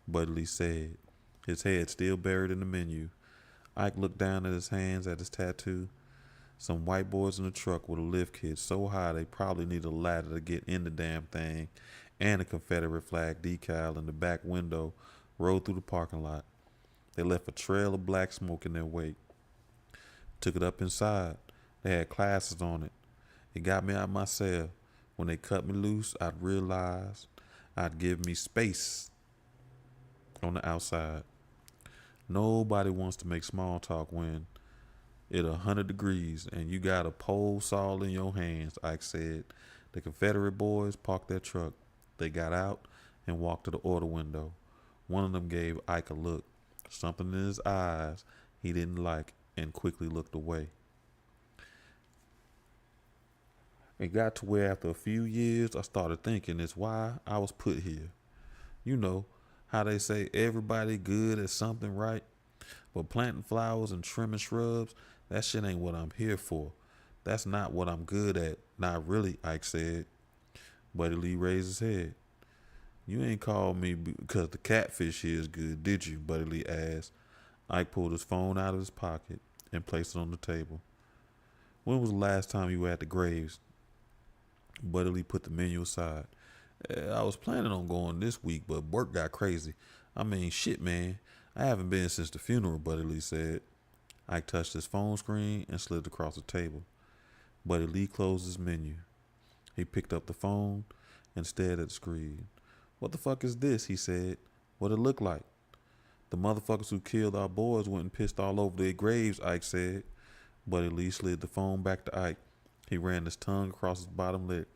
Buddy Lee said, his head still buried in the menu. Ike looked down at his hands, at his tattoo. Some white boys in the truck with a lift kit so high they probably need a ladder to get in the damn thing, and a Confederate flag decal in the back window rode through the parking lot. They left a trail of black smoke in their wake. Took it up inside. They had classes on it. It got me out of my cell. When they cut me loose, I'd realize I'd give me space on the outside. Nobody wants to make small talk when it's 100 degrees and you got a pole saw in your hands, Ike said. The Confederate boys parked their truck. They got out and walked to the order window. One of them gave Ike a look, something in his eyes he didn't like, and quickly looked away. It got to where after a few years I started thinking it's why I was put here. You know how they say everybody good at something, right? But planting flowers and trimming shrubs, that shit ain't what I'm here for. That's not what I'm good at. Not really, Ike said. Buddy Lee raised his head. "You ain't called me because the catfish here is good, did you?" Buddy Lee asked. Ike pulled his phone out of his pocket and placed it on the table. "When was the last time you were at the graves?" Buddy Lee put the menu aside. "I was planning on going this week, but work got crazy. I mean, shit, man. I haven't been since the funeral," Buddy Lee said. Ike touched his phone screen and slid across the table. Buddy Lee closed his menu. He picked up the phone and stared at the screen. "What the fuck is this?" he said. "What it look like?" "The motherfuckers who killed our boys went and pissed all over their graves," Ike said. Buddy Lee slid the phone back to Ike. He ran his tongue across his bottom lip.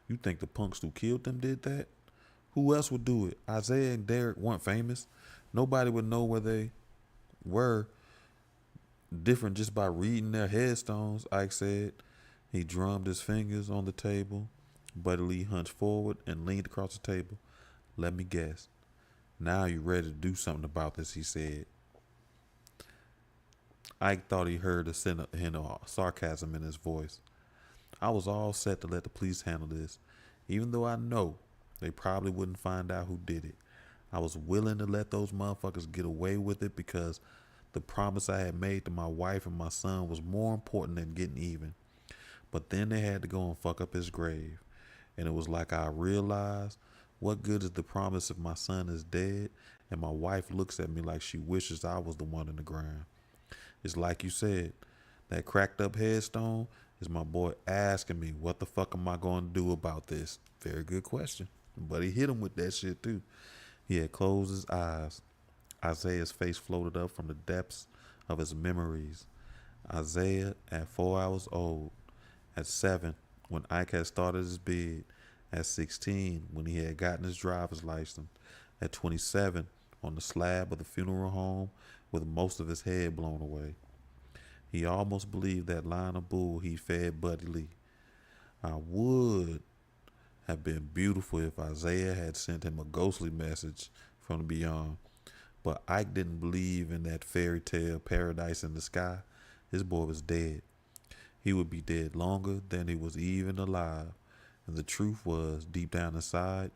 "You think the punks who killed them did that? Who else would do it? Isaiah and Derek weren't famous. Nobody would know where they were different just by reading their headstones," Ike said. He drummed his fingers on the table. Buddy Lee hunched forward and leaned across the table. "Let me guess. Now you're ready to do something about this," he said. Ike thought he heard a hint of sarcasm in his voice. "I was all set to let the police handle this, even though I know they probably wouldn't find out who did it. I was willing to let those motherfuckers get away with it because the promise I had made to my wife and my son was more important than getting even. But then they had to go and fuck up his grave. And it was like I realized What good is the promise if my son is dead and my wife looks at me like she wishes I was the one in the ground? It's like you said, that cracked up headstone is my boy asking me, what the fuck am I going to do about this? Very good question. But he hit him with that shit too. He had closed his eyes. Isaiah's face floated up from the depths of his memories. Isaiah at 4 hours old, at 7 when Ike had started his bid, at 16 when he had gotten his driver's license, at 27 on the slab of the funeral home with most of his head blown away. He almost believed that line of bull he fed Buddy Lee. I would have been beautiful if Isaiah had sent him a ghostly message from the beyond. But Ike didn't believe in that fairy tale paradise in the sky. His boy was dead. He would be dead longer than he was even alive. And the truth was, deep down inside,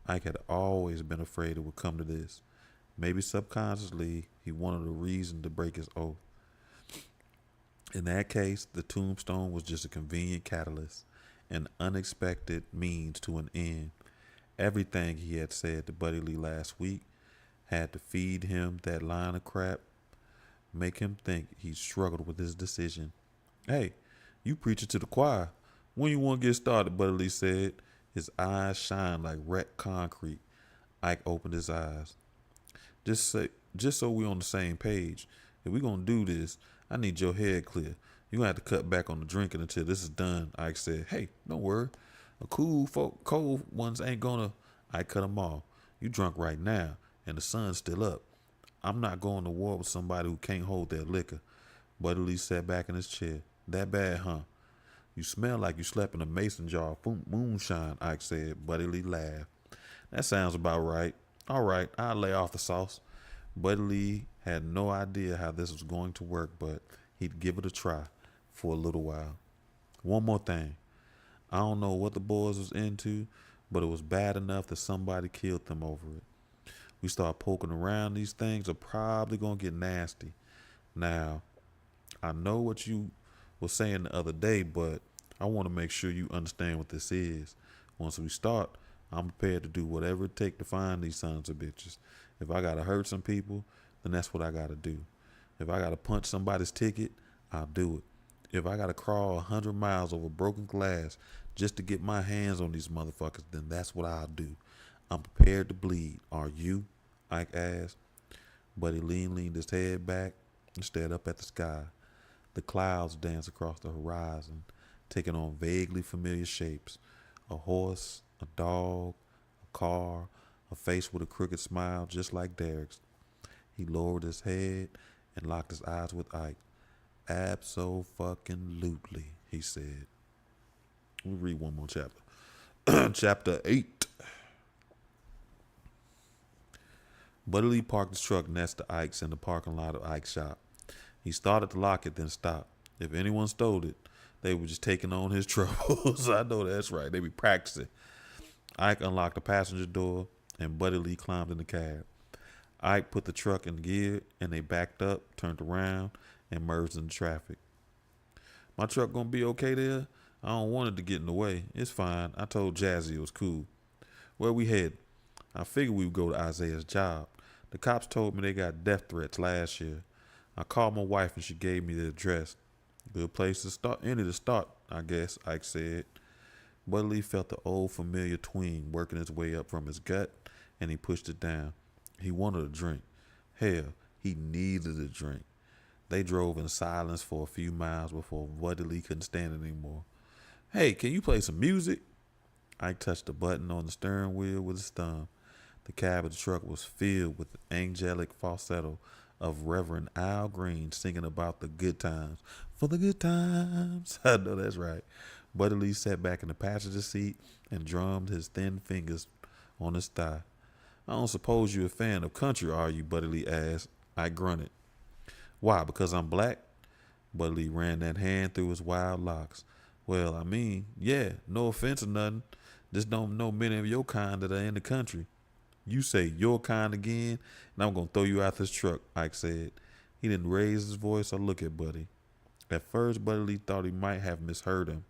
Ike had always been afraid it would come to this. Maybe subconsciously, he wanted a reason to break his oath. In that case, the tombstone was just a convenient catalyst, an unexpected means to an end. Everything he had said to Buddy Lee last week had to feed him that line of crap, make him think he struggled with his decision. Hey, you preaching to the choir. When you want to get started, Buddy Lee said. His eyes shined like wet concrete. Ike opened his eyes. Just so we're on the same page, if we're going to do this, I need your head clear. You're going to have to cut back on the drinking until this is done. Ike said, hey, don't worry. A cold ones ain't going to. I cut him off. You drunk right now, and the sun's still up. I'm not going to war with somebody who can't hold their liquor. Buddy Lee sat back in his chair. That bad, huh? You smell like you slept in a mason jar of moonshine, Ike said. Buddy Lee laughed. That sounds about right. All right, I'll lay off the sauce. Buddy Lee had no idea how this was going to work, but he'd give it a try for a little while. One more thing. I don't know what the boys was into, but it was bad enough that somebody killed them over it. We start poking around, these things are probably going to get nasty. Now, I know what you were saying the other day, but I want to make sure you understand what this is. Once we start, I'm prepared to do whatever it takes to find these sons of bitches. If I got to hurt some people, then that's what I got to do. If I got to punch somebody's ticket, I'll do it. If I got to crawl 100 miles over broken glass just to get my hands on these motherfuckers, then that's what I'll do. I'm prepared to bleed. Are you? Ike asked. Buddy leaned his head back and stared up at the sky. The clouds danced across the horizon, taking on vaguely familiar shapes. A horse, a dog, a car, a face with a crooked smile just like Derek's. He lowered his head and locked his eyes with Ike. Abso-fucking-lutely, he said. We'll read one more chapter. Chapter 8. Buddy Lee parked his truck next to Ike's in the parking lot of Ike's shop. He started to lock it, then stopped. If anyone stole it, they were just taking on his troubles. I know that's right. They be practicing. Ike unlocked the passenger door, and Buddy Lee climbed in the cab. Ike put the truck in gear, and they backed up, turned around, and merged into traffic. My truck gonna be okay there? I don't want it to get in the way. It's fine. I told Jazzy it was cool. Where we headed? I figured we would go to Isaiah's job. The cops told me they got death threats last year. I called my wife and she gave me the address. Good place to start, I guess, Ike said. Buddy Lee felt the old familiar twinge working its way up from his gut, and he pushed it down. He wanted a drink. Hell, he needed a drink. They drove in silence for a few miles before Buddy Lee couldn't stand it anymore. Hey, can you play some music? Ike touched the button on the steering wheel with his thumb. The cab of the truck was filled with the angelic falsetto of Reverend Al Green singing about the good times. For the good times. I know that's right. Buddy Lee sat back in the passenger seat and drummed his thin fingers on his thigh. I don't suppose you're a fan of country, are you? Buddy Lee asked. I grunted. Why, because I'm black? Buddy Lee ran that hand through his wild locks. Well, I mean, yeah, no offense or nothing. Just don't know many of your kind that are in the country. You say your kind again, and I'm going to throw you out this truck, Ike said. He didn't raise his voice or look at Buddy. At first, Buddy Lee thought he might have misheard him.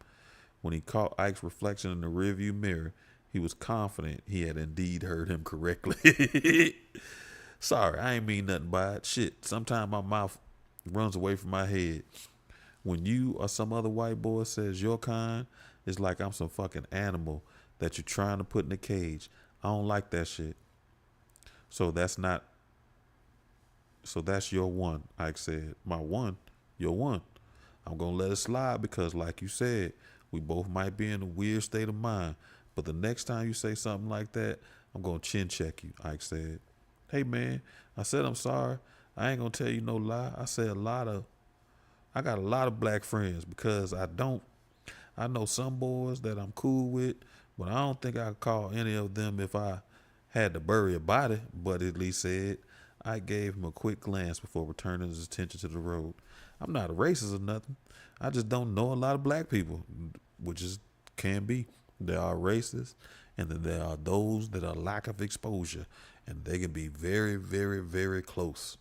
When he caught Ike's reflection in the rearview mirror, He was confident he had indeed heard him correctly. Sorry, I ain't mean nothing by it. Shit, sometimes my mouth runs away from my head. When you or some other white boy says your kind, it's like I'm some fucking animal that you're trying to put in a cage. I don't like that shit. So that's not. So that's your one, Ike said. My one, your one. I'm going to let it slide because, like you said, we both might be in a weird state of mind. But the next time you say something like that, I'm going to chin check you, Ike said. Hey, man, I said I'm sorry. I ain't going to tell you no lie. I got a lot of black friends because I know some boys that I'm cool with, but I don't think I could call any of them if I had to bury a body, Buddy Lee said. I gave him a quick glance before returning his attention to the road. I'm not a racist or nothing. I just don't know a lot of black people, which is can be. There are racists, and then there are those that are lack of exposure, and they can be very, very, very close.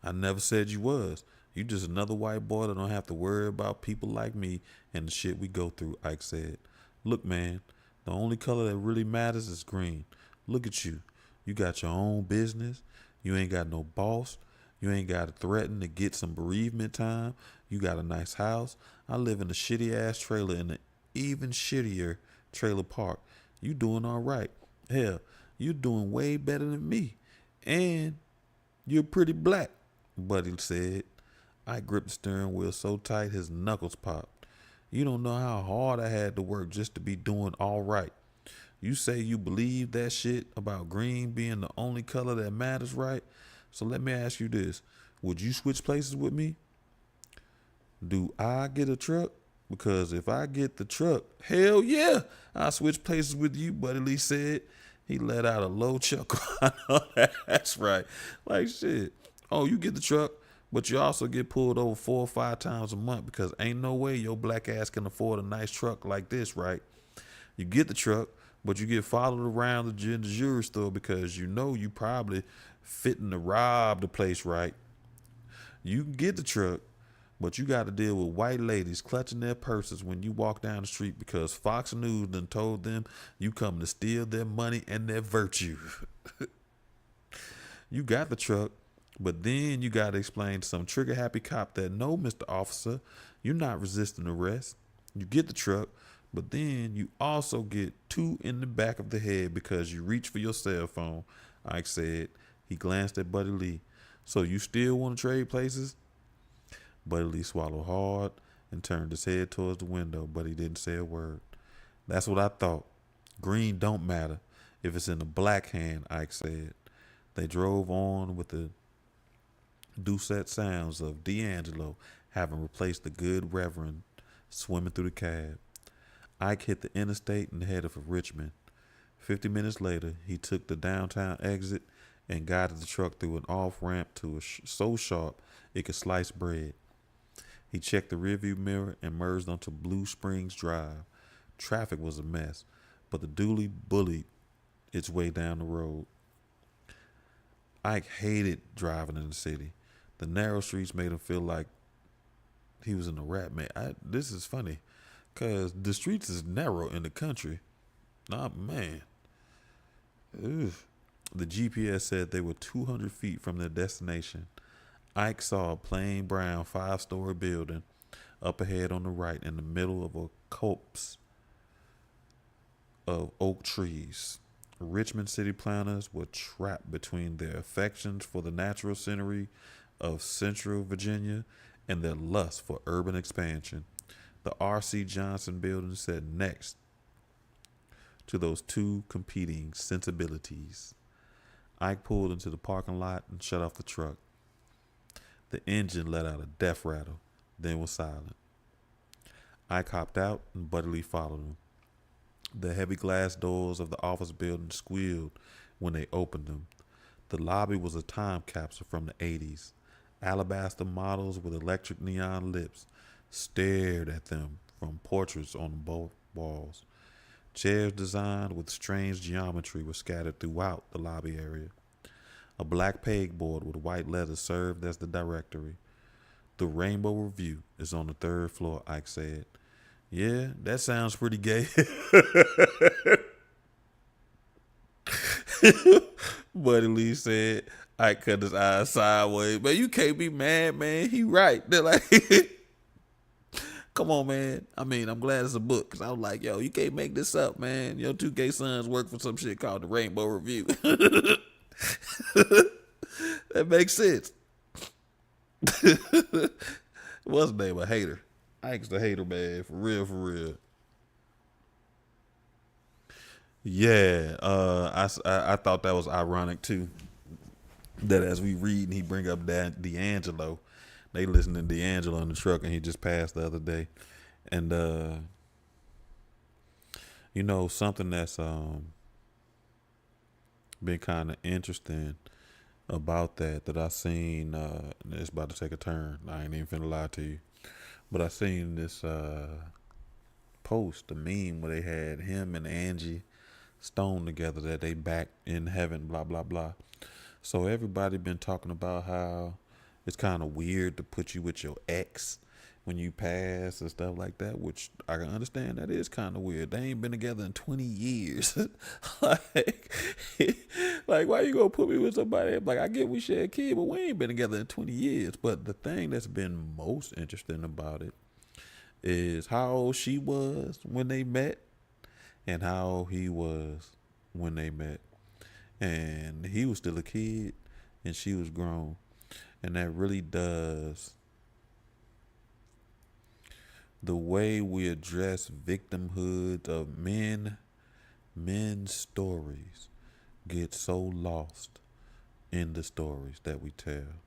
I never said you was. You just another white boy that don't have to worry about people like me and the shit we go through, Ike said. Look, man, the only color that really matters is green. Look at you. You got your own business. You ain't got no boss. You ain't got to threaten to get some bereavement time. You got a nice house. I live in a shitty ass trailer in an even shittier trailer park. You doing all right. Hell, you doing way better than me. And you're pretty black, Buddy said. I gripped the steering wheel so tight his knuckles popped. You don't know how hard I had to work just to be doing all right. You say you believe that shit about green being the only color that matters, right? So let me ask you this. Would you switch places with me? Do I get a truck? Because if I get the truck, hell yeah, I'll switch places with you, Buddy Lee said. He let out a low chuckle. I know that's right. Like shit. Oh, you get the truck, but you also get pulled over 4 or 5 times a month because ain't no way your black ass can afford a nice truck like this, right? You get the truck, but you get followed around the jewelry store because you know you probably fitting to rob the place, right? You can get the truck, but you got to deal with white ladies clutching their purses when you walk down the street because Fox News done told them you come to steal their money and their virtue. You got the truck, but then you got to explain to some trigger-happy cop that, no, Mr. Officer, you're not resisting arrest. You get the truck, but then you also get 2 in the back of the head because you reach for your cell phone, Ike said. He glanced at Buddy Lee. So you still want to trade places? Buddy Lee swallowed hard and turned his head towards the window, but he didn't say a word. That's what I thought. Green don't matter if it's in the black hand, Ike said. They drove on with the dulcet sounds of D'Angelo having replaced the good Reverend swimming through the cab. Ike hit the interstate and headed for Richmond. 50 minutes later, he took the downtown exit and guided the truck through an off-ramp to so sharp it could slice bread. He checked the rearview mirror and merged onto Blue Springs Drive. Traffic was a mess, but the dually bullied its way down the road. Ike hated driving in the city. The narrow streets made him feel like he was in a rat. Man, this is funny, because the streets is narrow in the country. Nah, man. Ugh. The GPS said they were 200 feet from their destination. Ike saw a plain brown 5-story building up ahead on the right in the middle of a copse of oak trees. Richmond city planners were trapped between their affections for the natural scenery of central Virginia and their lust for urban expansion. The R.C. Johnson building sat next to those two competing sensibilities. Ike pulled into the parking lot and shut off the truck. The engine let out a death rattle, then was silent. Ike hopped out and Buddy Lee followed him. The heavy glass doors of the office building squealed when they opened them. The lobby was a time capsule from the 80s. Alabaster models with electric neon lips stared at them from portraits on both walls. Chairs designed with strange geometry were scattered throughout the lobby area. A black pegboard with white letters served as the directory. The Rainbow Review is on the 3rd floor, Ike said. Yeah, that sounds pretty gay. Buddy Lee said, I cut his eyes sideways. Man, you can't be mad, man. He right. They're like, come on, man. I mean, I'm glad it's a book because I was like, yo, you can't make this up, man. Your two gay sons work for some shit called the Rainbow Review. That makes sense. What's his name? A hater. Ike's the hater, man. For real, for real. Yeah, I thought that was ironic too. That as we read and he bring up that D'Angelo, they listen to D'Angelo in the truck and he just passed the other day, and something that's been kind of interesting about that I seen. It's about to take a turn. I ain't even finna lie to you, but I seen this post, a meme where they had him and Angie Stone together that they back in heaven, blah blah blah. So everybody been talking about how it's kind of weird to put you with your ex when you pass and stuff like that, which I can understand that is kind of weird. They ain't been together in 20 years. like, like, why you gonna put me with somebody? Like, I get we share a kid, but we ain't been together in 20 years. But the thing that's been most interesting about it is how old she was when they met and how he was when they met. And he was still a kid and she was grown. And that really does, the way we address victimhood of men's stories get so lost in the stories that we tell.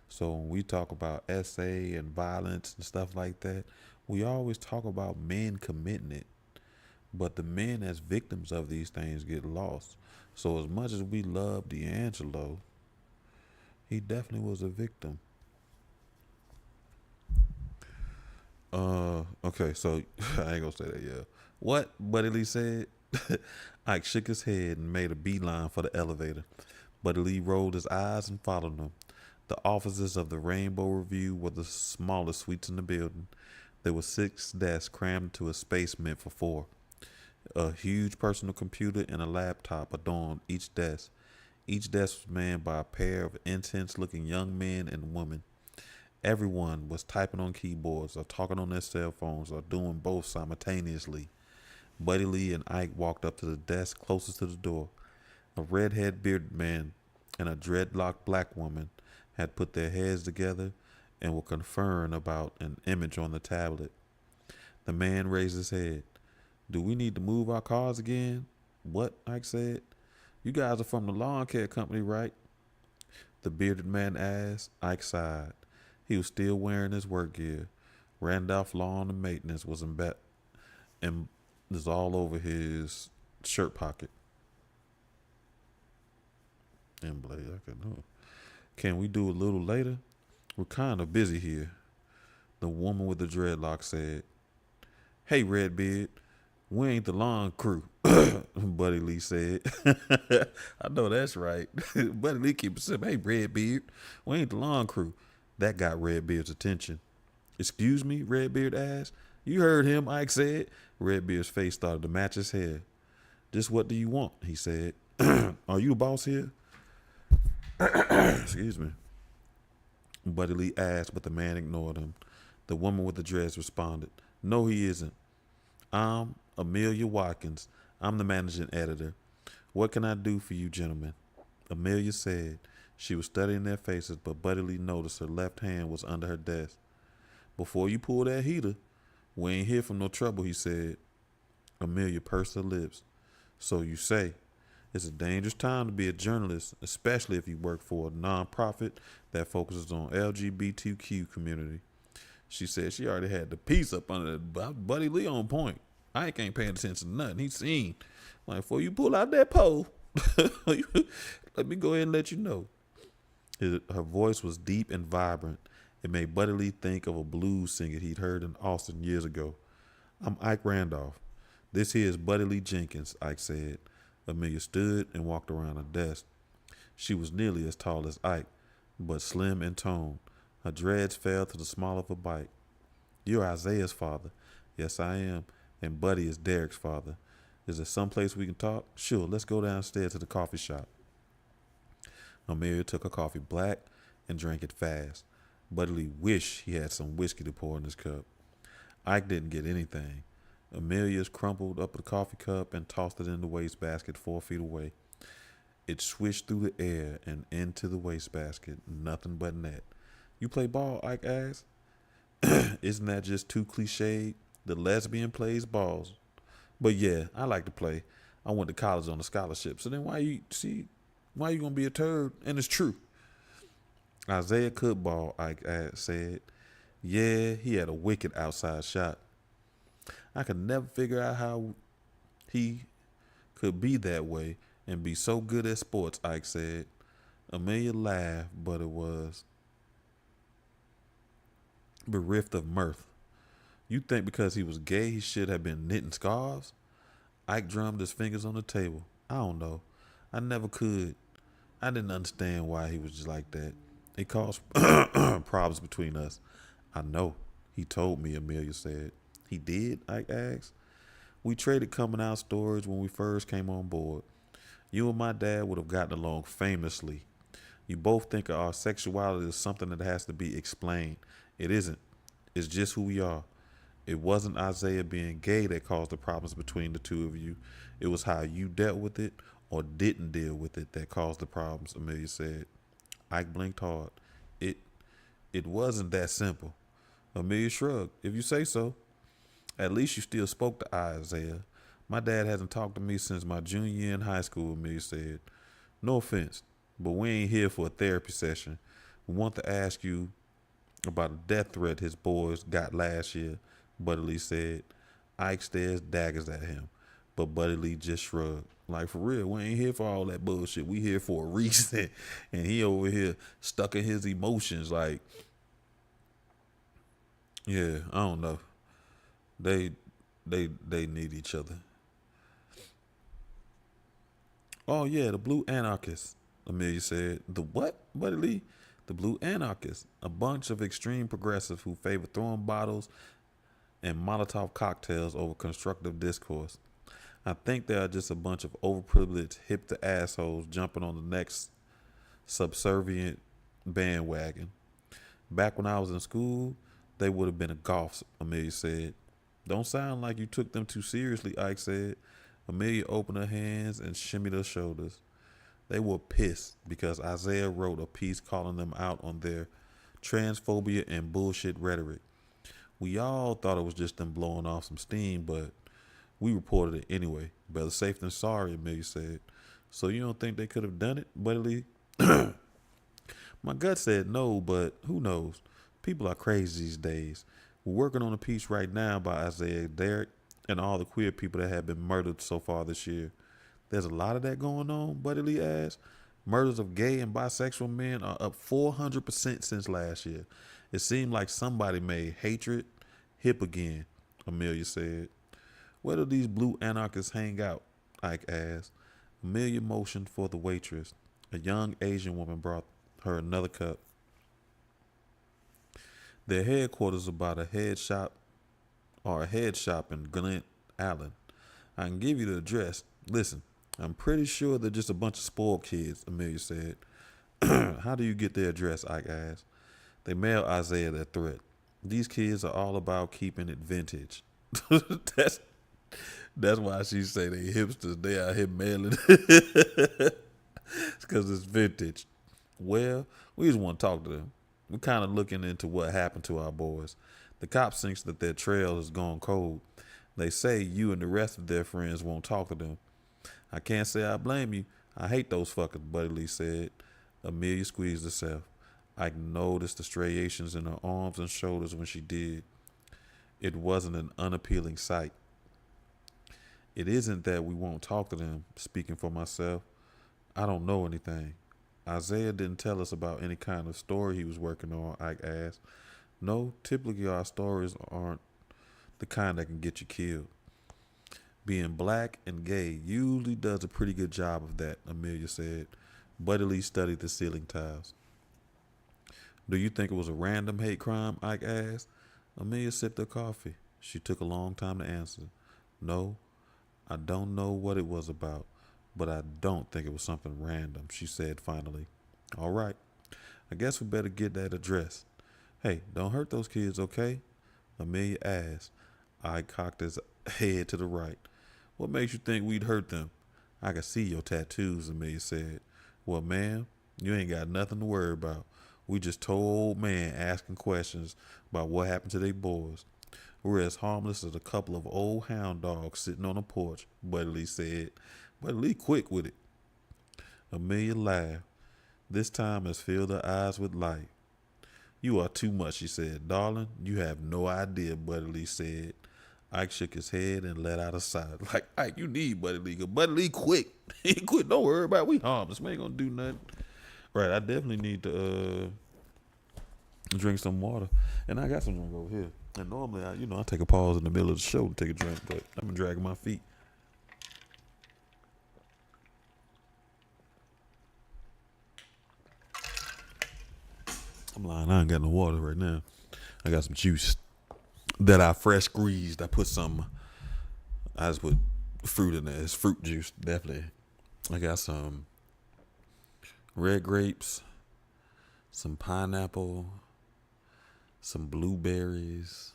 So when we talk about essay and violence and stuff like that, we always talk about men committing it. But the men as victims of these things get lost. So as much as we love D'Angelo, he definitely was a victim. Okay, so I ain't gonna say that, yeah. What Buddy Lee said? Ike shook his head and made a beeline for the elevator. Buddy Lee rolled his eyes and followed him. The offices of the Rainbow Review were the smallest suites in the building. There were 6 desks crammed into a space meant for 4. A huge personal computer and a laptop adorned each desk. Each desk was manned by a pair of intense-looking young men and women. Everyone was typing on keyboards or talking on their cell phones or doing both simultaneously. Buddy Lee and Ike walked up to the desk closest to the door. A red-haired bearded man and a dreadlocked black woman had put their heads together and were conferring about an image on the tablet. The man raised his head. Do we need to move our cars again? What? Ike said. You guys are from the lawn care company, right? The bearded man asked. Ike sighed. He was still wearing his work gear. Randolph Lawn and Maintenance was and was all over his shirt pocket. And Blade, I could know. Can we do a little later? We're kind of busy here. The woman with the dreadlocks said. Hey, Redbeard. We ain't the lawn crew, Buddy Lee said. I know that's right. Buddy Lee keep it simple. Hey, Redbeard, we ain't the lawn crew. That got Redbeard's attention. Excuse me, Redbeard asked. You heard him, Ike said. Redbeard's face started to match his hair. Just what do you want, he said. Are you the boss here? Excuse me. Buddy Lee asked, but the man ignored him. The woman with the dress responded. No, he isn't. I'm Amelia Watkins. I'm the managing editor. What can I do for you gentlemen? Amelia said. She was studying their faces, but Buddy Lee noticed her left hand was under her desk. Before you pull that heater, we ain't here for no trouble, he said. Amelia pursed her lips. So you say. It's a dangerous time to be a journalist, especially if you work for a nonprofit that focuses on LGBTQ community. She said she already had the piece up under it. Buddy Lee on point. I ain't paying attention to nothing. He seen. Like, before you pull out that pole, let me go ahead and let you know. Her voice was deep and vibrant. It made Buddy Lee think of a blues singer he'd heard in Austin years ago. I'm Ike Randolph. This here is Buddy Lee Jenkins, Ike said. Amelia stood and walked around her desk. She was nearly as tall as Ike, but slim and toned. Her dreads fell to the small of her bite. You're Isaiah's father, Yes, I am. And Buddy is Derek's father. Is there someplace we can talk? Sure, let's go downstairs to the coffee shop. Amelia took her coffee black and drank it fast. Buddy Lee wished he had some whiskey to pour in his cup. Ike didn't get anything. Amelia's crumpled up the coffee cup and tossed it in the wastebasket 4 feet away. It swished through the air and into the wastebasket. Nothing but net. You play ball? Ike asked. Isn't that just too cliched? The lesbian plays balls. But yeah, I like to play. I went to college on a scholarship. So then why you gonna be a turd? And it's true. Isaiah could ball, Ike said. Yeah, he had a wicked outside shot. I could never figure out how he could be that way and be so good at sports, Ike said. Amelia laughed, but it was bereft of mirth. You think because he was gay he should have been knitting scarves? Ike drummed his fingers on the table. I don't know. I never could. I didn't understand why he was just like that. It caused problems between us. I know. He told me, Amelia said. He did? Ike asked. We traded coming out stories when we first came on board. You and my dad would have gotten along famously. You both think our sexuality is something that has to be explained. It isn't. It's just who we are. It wasn't Isaiah being gay that caused the problems between the two of you. It was how you dealt with it or didn't deal with it that caused the problems, Amelia said. Ike blinked hard. It wasn't that simple. Amelia shrugged. If you say so. At least you still spoke to Isaiah. My dad hasn't talked to me since my junior year in high school, Amelia said. No offense, but we ain't here for a therapy session. We want to ask you about a death threat his boys got last year, Buddy Lee said. Ike stares daggers at him, but Buddy Lee just shrugged. Like, for real, we ain't here for all that bullshit. We here for a reason. And he over here stuck in his emotions like, yeah, I don't know. They need each other. Oh yeah, the Blue Anarchists, Amelia said. The what, Buddy Lee? The Blue Anarchists, a bunch of extreme progressives who favor throwing bottles and Molotov cocktails over constructive discourse. I think they are just a bunch of overprivileged hipster assholes jumping on the next subservient bandwagon. Back when I was in school, they would have been a golf, Amelia said. Don't sound like you took them too seriously, Ike said. Amelia opened her hands and shimmied her shoulders. They were pissed because Isaiah wrote a piece calling them out on their transphobia and bullshit rhetoric. We all thought it was just them blowing off some steam, but we reported it anyway. Better safe than sorry, Amelia said. So you don't think they could have done it, Buddy Lee? My gut said no, but who knows? People are crazy these days. We're working on a piece right now by Isaiah, Derek, and all the queer people that have been murdered so far this year. There's a lot of that going on, Buddy Lee asked. Murders of gay and bisexual men are up 400% since last year. It seemed like somebody made hatred hip again, Amelia said. Where do these blue anarchists hang out? Ike asked. Amelia motioned for the waitress. A young Asian woman brought her another cup. Their headquarters about a head shop in Glen Allen. I can give you the address. Listen, I'm pretty sure they're just a bunch of spoiled kids, Amelia said. How do you get their address? Ike asked. They mailed Isaiah their threat. These kids are all about keeping it vintage. That's why she say they hipsters. They out here mailing. It's because it's vintage. Well, we just want to talk to them. We're kind of looking into what happened to our boys. The cops think that their trail has gone cold. They say you and the rest of their friends won't talk to them. I can't say I blame you. I hate those fuckers, Buddy Lee said. Amelia squeezed herself. I noticed the striations in her arms and shoulders when she did. It wasn't an unappealing sight. It isn't that we won't talk to them, speaking for myself. I don't know anything. Isaiah didn't tell us about any kind of story he was working on, Ike asked. No, typically our stories aren't the kind that can get you killed. Being black and gay usually does a pretty good job of that, Amelia said. Buddy Lee studied the ceiling tiles. Do you think it was a random hate crime? Ike asked. Amelia sipped her coffee. She took a long time to answer. No, I don't know what it was about, but I don't think it was something random, she said finally. All right, I guess we better get that address. Hey, don't hurt those kids, okay? Amelia asked. I cocked his head to the right. What makes you think we'd hurt them? I can see your tattoos, Amelia said. Well, ma'am, you ain't got nothing to worry about. We just told old man asking questions about what happened to they boys. We're as harmless as a couple of old hound dogs sitting on a porch, Buddy Lee said. Buddy Lee quick with it. Amelia laughed. This time has filled her eyes with light. You are too much, she said. Darling, you have no idea, Buddy Lee said. Ike shook his head and let out a sigh. Like, Ike, you need Buddy Lee. Buddy Lee quick. He quit. Don't worry about it. We harmless. We ain't gonna do nothing. Right, I definitely need to drink some water. And I got some drink over here. And normally, I take a pause in the middle of the show to take a drink, but I've been dragging my feet. I'm lying. I ain't got no water right now. I got some juice that I fresh squeezed. I just put fruit in there. It's fruit juice, definitely. I got some red grapes, some pineapple, some blueberries,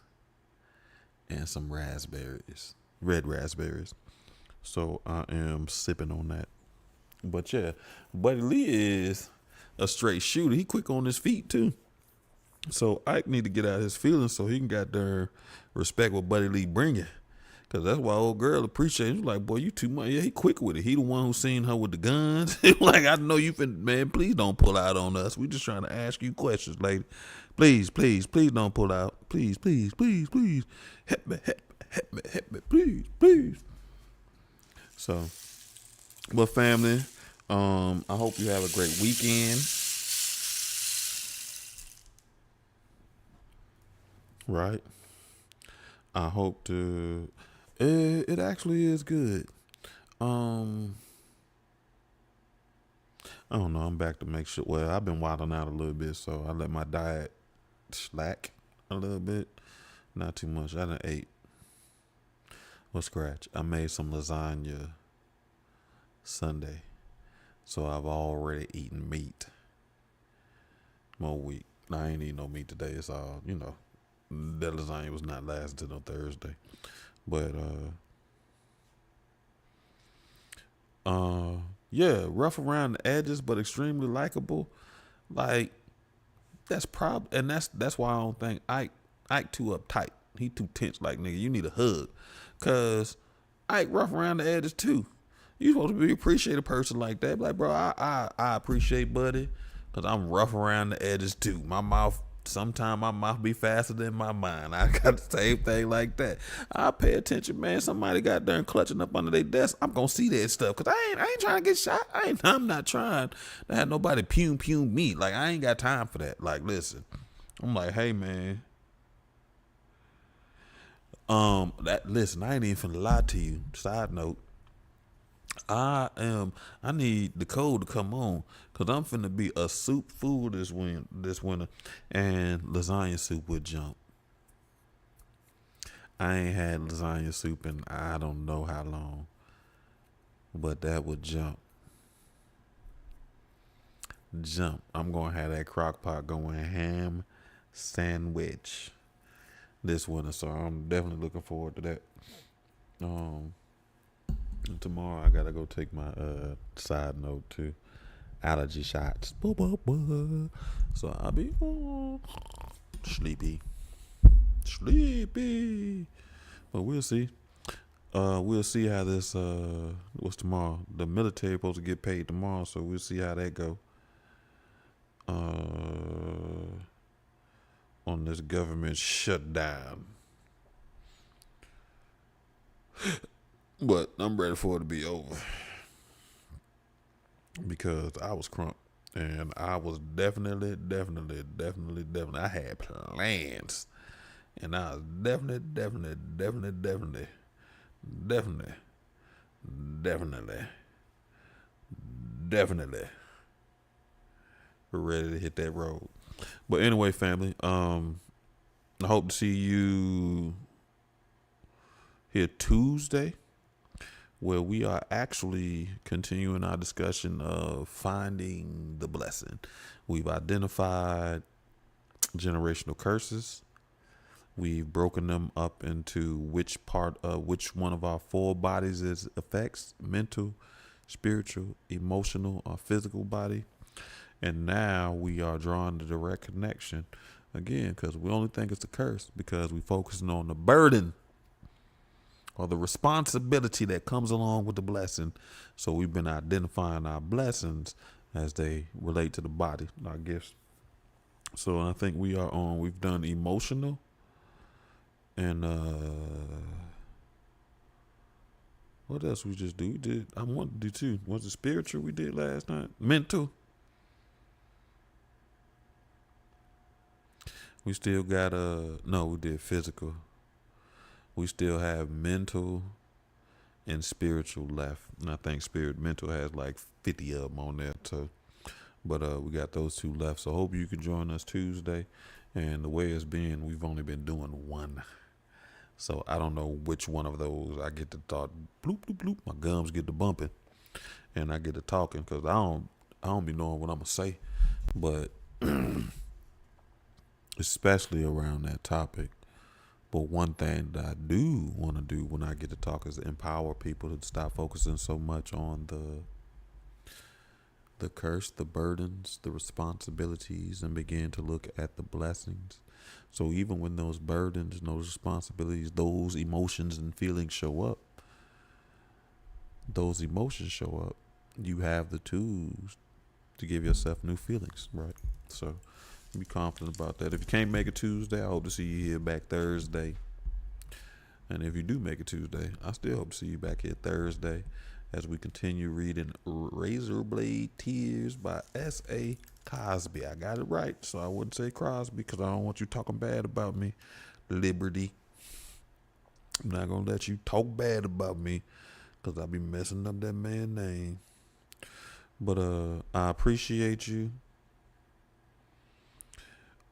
and some raspberries, red raspberries. So I am sipping on that. But yeah, Buddy Lee is a straight shooter. He quick on his feet too. So Ike need to get out his feelings so he can got there respect what Buddy Lee bringing. Cause that's why old girl appreciates. She's like, boy, you too much. Yeah, he quick with it. He the one who seen her with the guns. Like, I know you man. Please don't pull out on us. We just trying to ask you questions, lady. Please, please, please don't pull out. Please, please, please, please. Help me, help me, please, please. So, but family, I hope you have a great weekend. Right. I hope to. It actually is good. I don't know. I'm back to make sure. Well, I've been wilding out a little bit, so I let my diet slack a little bit. Not too much. I done ate. Well, scratch. I made some lasagna Sunday, so I've already eaten meat. More week. I ain't eating no meat today. It's all, that lasagna was not lasting till no Thursday. But yeah, rough around the edges, but extremely likable. Like, that's and that's why I don't think Ike too uptight. He too tense. Like, nigga, you need a hug, cause Ike rough around the edges too. You supposed to be appreciate a person like that. Like, bro, I appreciate Buddy, cause I'm rough around the edges too. Sometimes my mouth be faster than my mind. I got the same thing like that. I pay attention, man. Somebody got there and clutching up under their desk. I'm gonna see that stuff, cause I ain't trying to get shot. I'm not trying to have nobody pume me. Like, I ain't got time for that. Like, listen, I'm like, hey man, listen, I ain't even finna lie to you. Side note. I need the cold to come on, cause I'm finna be a soup fool this winter, and lasagna soup would jump. I ain't had lasagna soup in I don't know how long, but that would jump. I'm gonna have that crock pot going ham sandwich this winter, so I'm definitely looking forward to that. And tomorrow I gotta go take my side note to allergy shots. So I'll be sleepy. But we'll see. We'll see how this what's tomorrow. The military supposed to get paid tomorrow, so we'll see how that go. On this government shutdown. But I'm ready for it to be over, because I was crunk, and I was definitely, I had plans, and I was definitely ready to hit that road. But anyway, family, I hope to see you here Tuesday, where we are actually continuing our discussion of finding the blessing. We've identified generational curses. We've broken them up into which one of our four bodies it affects: mental, spiritual, emotional, or physical body. And now we are drawing the direct connection again, because we only think it's a curse because we're focusing on the burden or the responsibility that comes along with the blessing. So we've been identifying our blessings as they relate to the body, our gifts. So I think we've done emotional and what else we just do? I want to do too. Was it spiritual we did last night? Mental. We still got no, we did physical. We still have mental and spiritual left. And I think mental has like 50 of them on there too. But we got those two left. So I hope you can join us Tuesday. And the way it's been, we've only been doing one. So I don't know which one of those I get to talk. Bloop, bloop, bloop. My gums get to bumping. And I get to talking because I don't be knowing what I'm going to say. But especially around that topic. But one thing that I do want to do when I get to talk is empower people to stop focusing so much on the curse, the burdens, the responsibilities, and begin to look at the blessings. So even when those burdens and those responsibilities, those emotions and feelings show up, you have the tools to give yourself new feelings, right? So be confident about that. If you can't make it Tuesday, I hope to see you here back Thursday. And if you do make it Tuesday, I still hope to see you back here Thursday as we continue reading Razorblade Tears by S.A. Cosby. I got it right, so I wouldn't say Crosby because I don't want you talking bad about me. Liberty. I'm not going to let you talk bad about me because I'll be messing up that man's name. But I appreciate you.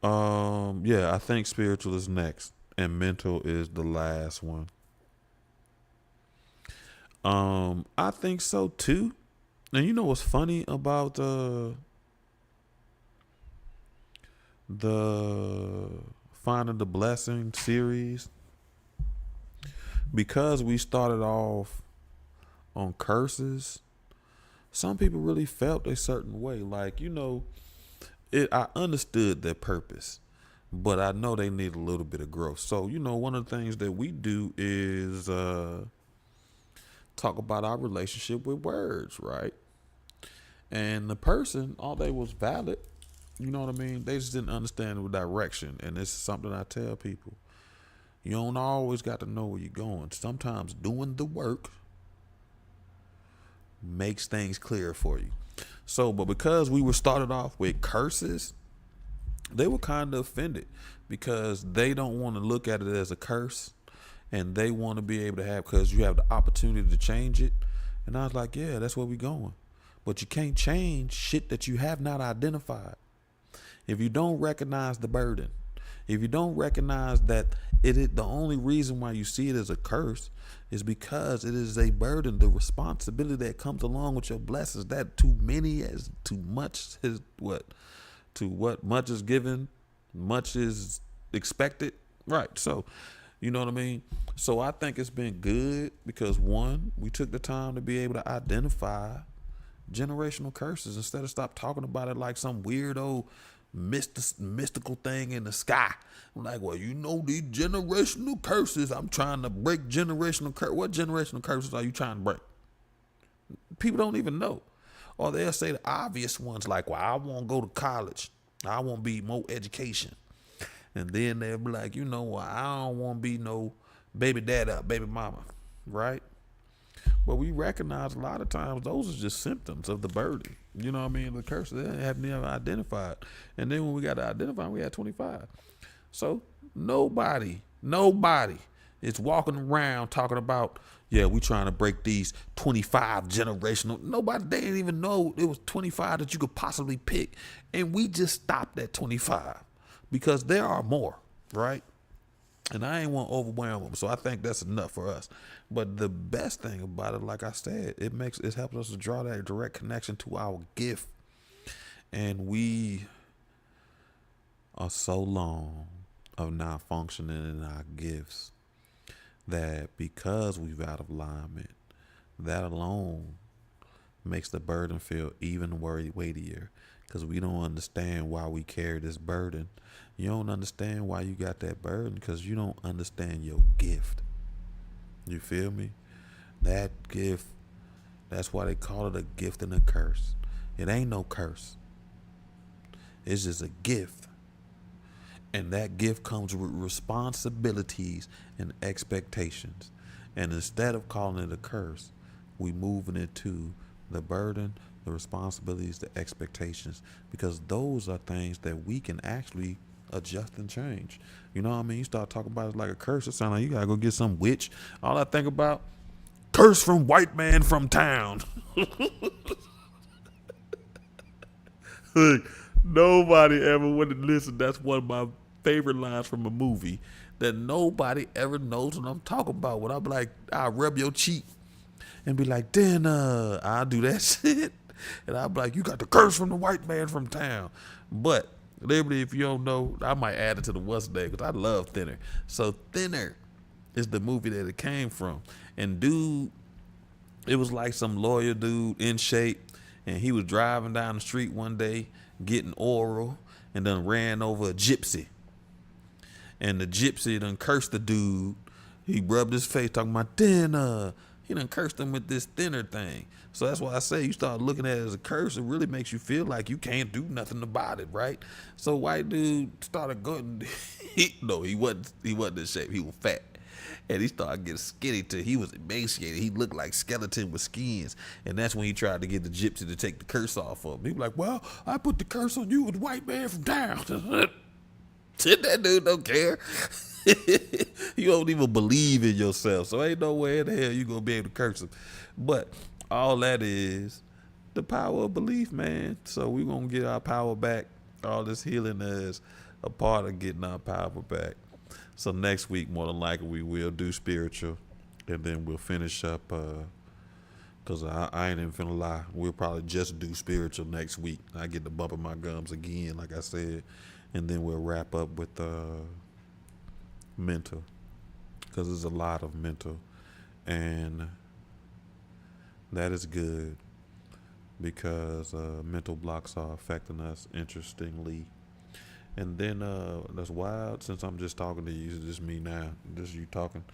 Yeah, I think spiritual is next and mental is the last one. I think so too. And you know what's funny about the Finding the Blessing series? Because we started off on curses, some people really felt a certain way. Like, I understood their purpose, but I know they need a little bit of growth. So, one of the things that we do is talk about our relationship with words, right? And the person, all they was valid, you know what I mean? They just didn't understand the direction. And this is something I tell people. You don't always got to know where you're going. Sometimes doing the work makes things clear for you. So, but because we were started off with curses, they were kind of offended because they don't want to look at it as a curse and they want to be able to because you have the opportunity to change it. And I was like, yeah, that's where we're going. But you can't change shit that you have not identified. If you don't recognize the burden, if you don't recognize that the only reason why you see it as a curse is because it is a burden, the responsibility that comes along with your blessings, that too many as too much is what much is given, much is expected. Right. So, you know what I mean? So I think it's been good because one, we took the time to be able to identify generational curses instead of stop talking about it like some weirdo mystical thing in the sky. I'm like, well, these generational curses. I'm trying to break generational curse. What generational curses are you trying to break? People don't even know. Or they'll say the obvious ones like, well, I won't go to college. I won't be more education. And then they'll be like, well, I don't want to be no baby dada, baby mama. Right? But we recognize a lot of times those are just symptoms of the burden. You know what I mean? The curse they haven't even identified. And then when we got to identify, we had 25. So nobody is walking around talking about, yeah, we trying to break these 25 generational. Nobody, they didn't even know it was 25 that you could possibly pick. And we just stopped at 25 because there are more, right? And I ain't want to overwhelm them. So I think that's enough for us. But the best thing about it, like I said, it helps us to draw that direct connection to our gift. And we are so long of not functioning in our gifts that because we've out of alignment, that alone makes the burden feel even weightier, because we don't understand why we carry this burden. You don't understand why you got that burden because you don't understand your gift. You feel me? That gift, that's why they call it a gift and a curse. It ain't no curse. It's just a gift. And that gift comes with responsibilities and expectations. And instead of calling it a curse, we moving it to the burden, the responsibilities, the expectations, because those are things that we can actually adjust and change. You know what I mean? You start talking about it like a curse, it sounds like you gotta go get some witch. All I think about, curse from white man from town. Look, nobody ever would have listened. That's one of my favorite lines from a movie that nobody ever knows what I'm talking about. When I'm like, I'll rub your cheek and be like, then I'll do that shit. And I'll be like, you got the curse from the white man from town. But literally, if you don't know, I might add it to the what's day because I love Thinner. So Thinner is the movie that it came from. And dude, it was like some lawyer dude in shape, and he was driving down the street one day getting oral and then ran over a gypsy. And the gypsy done cursed the dude. He rubbed his face talking about thinner. He done cursed him with this thinner thing. So that's why I say you start looking at it as a curse. It really makes you feel like you can't do nothing about it, right? So white dude started going. He wasn't in shape. He was fat. And he started getting skinny till he was emaciated. He looked like skeleton with skins. And that's when he tried to get the gypsy to take the curse off of him. He was like, well, I put the curse on you with the white man from town. That dude don't care. You don't even believe in yourself. So ain't no way in the hell you going to be able to curse him. But all that is the power of belief, man. So we going to get our power back. All this healing is a part of getting our power back. So next week, more than likely, we will do spiritual, and then we'll finish up, because I ain't even finna lie. We'll probably just do spiritual next week. I get to bumping my gums again, like I said, and then we'll wrap up with mental, because there's a lot of mental, and that is good because mental blocks are affecting us interestingly. And then that's wild, since I'm just talking to you. It's just me now, just you talking.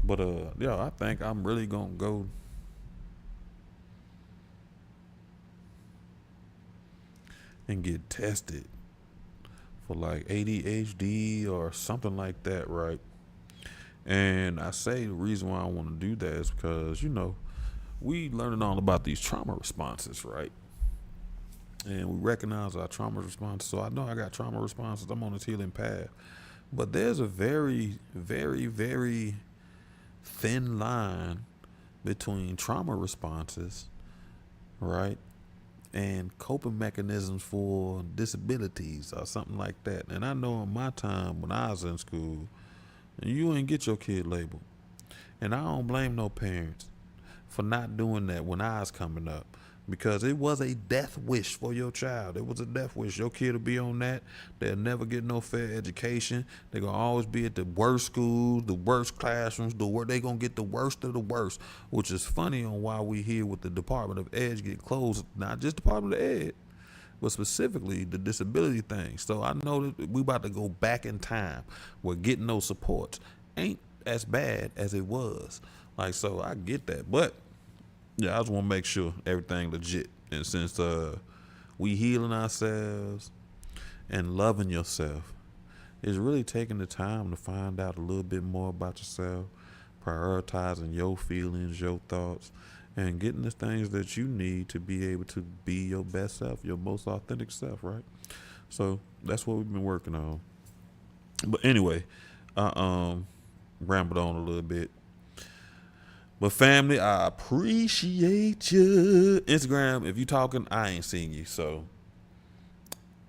But yeah, I think I'm really gonna go and get tested for like ADHD or something like that, right? And I say the reason why I want to do that is because, you know, we learning all about these trauma responses, right? And we recognize our trauma responses. So I know I got trauma responses. I'm on this healing path. But there's a very, very, very thin line between trauma responses, right, and coping mechanisms for disabilities or something like that. And I know in my time when I was in school, you ain't get your kid labeled. And I don't blame no parents for not doing that when I was coming up. Because it was a death wish for your child. It was a death wish. Your kid will be on that. They'll never get no fair education. They're going to always be at the worst schools, the worst classrooms. They're going to get the worst of the worst, which is funny on why we here with the Department of Ed getting closed. Not just Department of Ed, but specifically the disability thing. So I know that we about to go back in time where getting those supports ain't as bad as it was. Like, so I get that. But yeah, I just want to make sure everything legit. And since we healing ourselves and loving yourself, it's really taking the time to find out a little bit more about yourself, prioritizing your feelings, your thoughts, and getting the things that you need to be able to be your best self, your most authentic self, right? So that's what we've been working on. But anyway, I rambled on a little bit. But family, I appreciate you. Instagram, if you talking, I ain't seen you. So,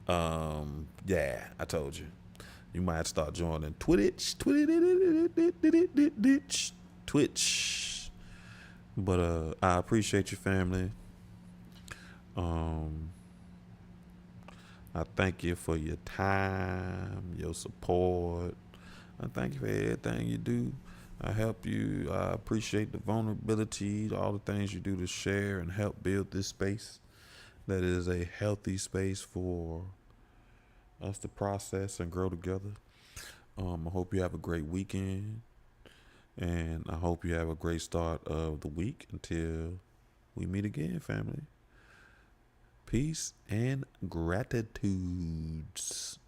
yeah, I told you. You might start joining Twitch. But I appreciate you, family. Um, I thank you for your time, your support. I thank you for everything you do. I help you. I appreciate the vulnerability, all the things you do to share and help build this space that is a healthy space for us to process and grow together. I hope you have a great weekend, and I hope you have a great start of the week until we meet again, family. Peace and gratitudes.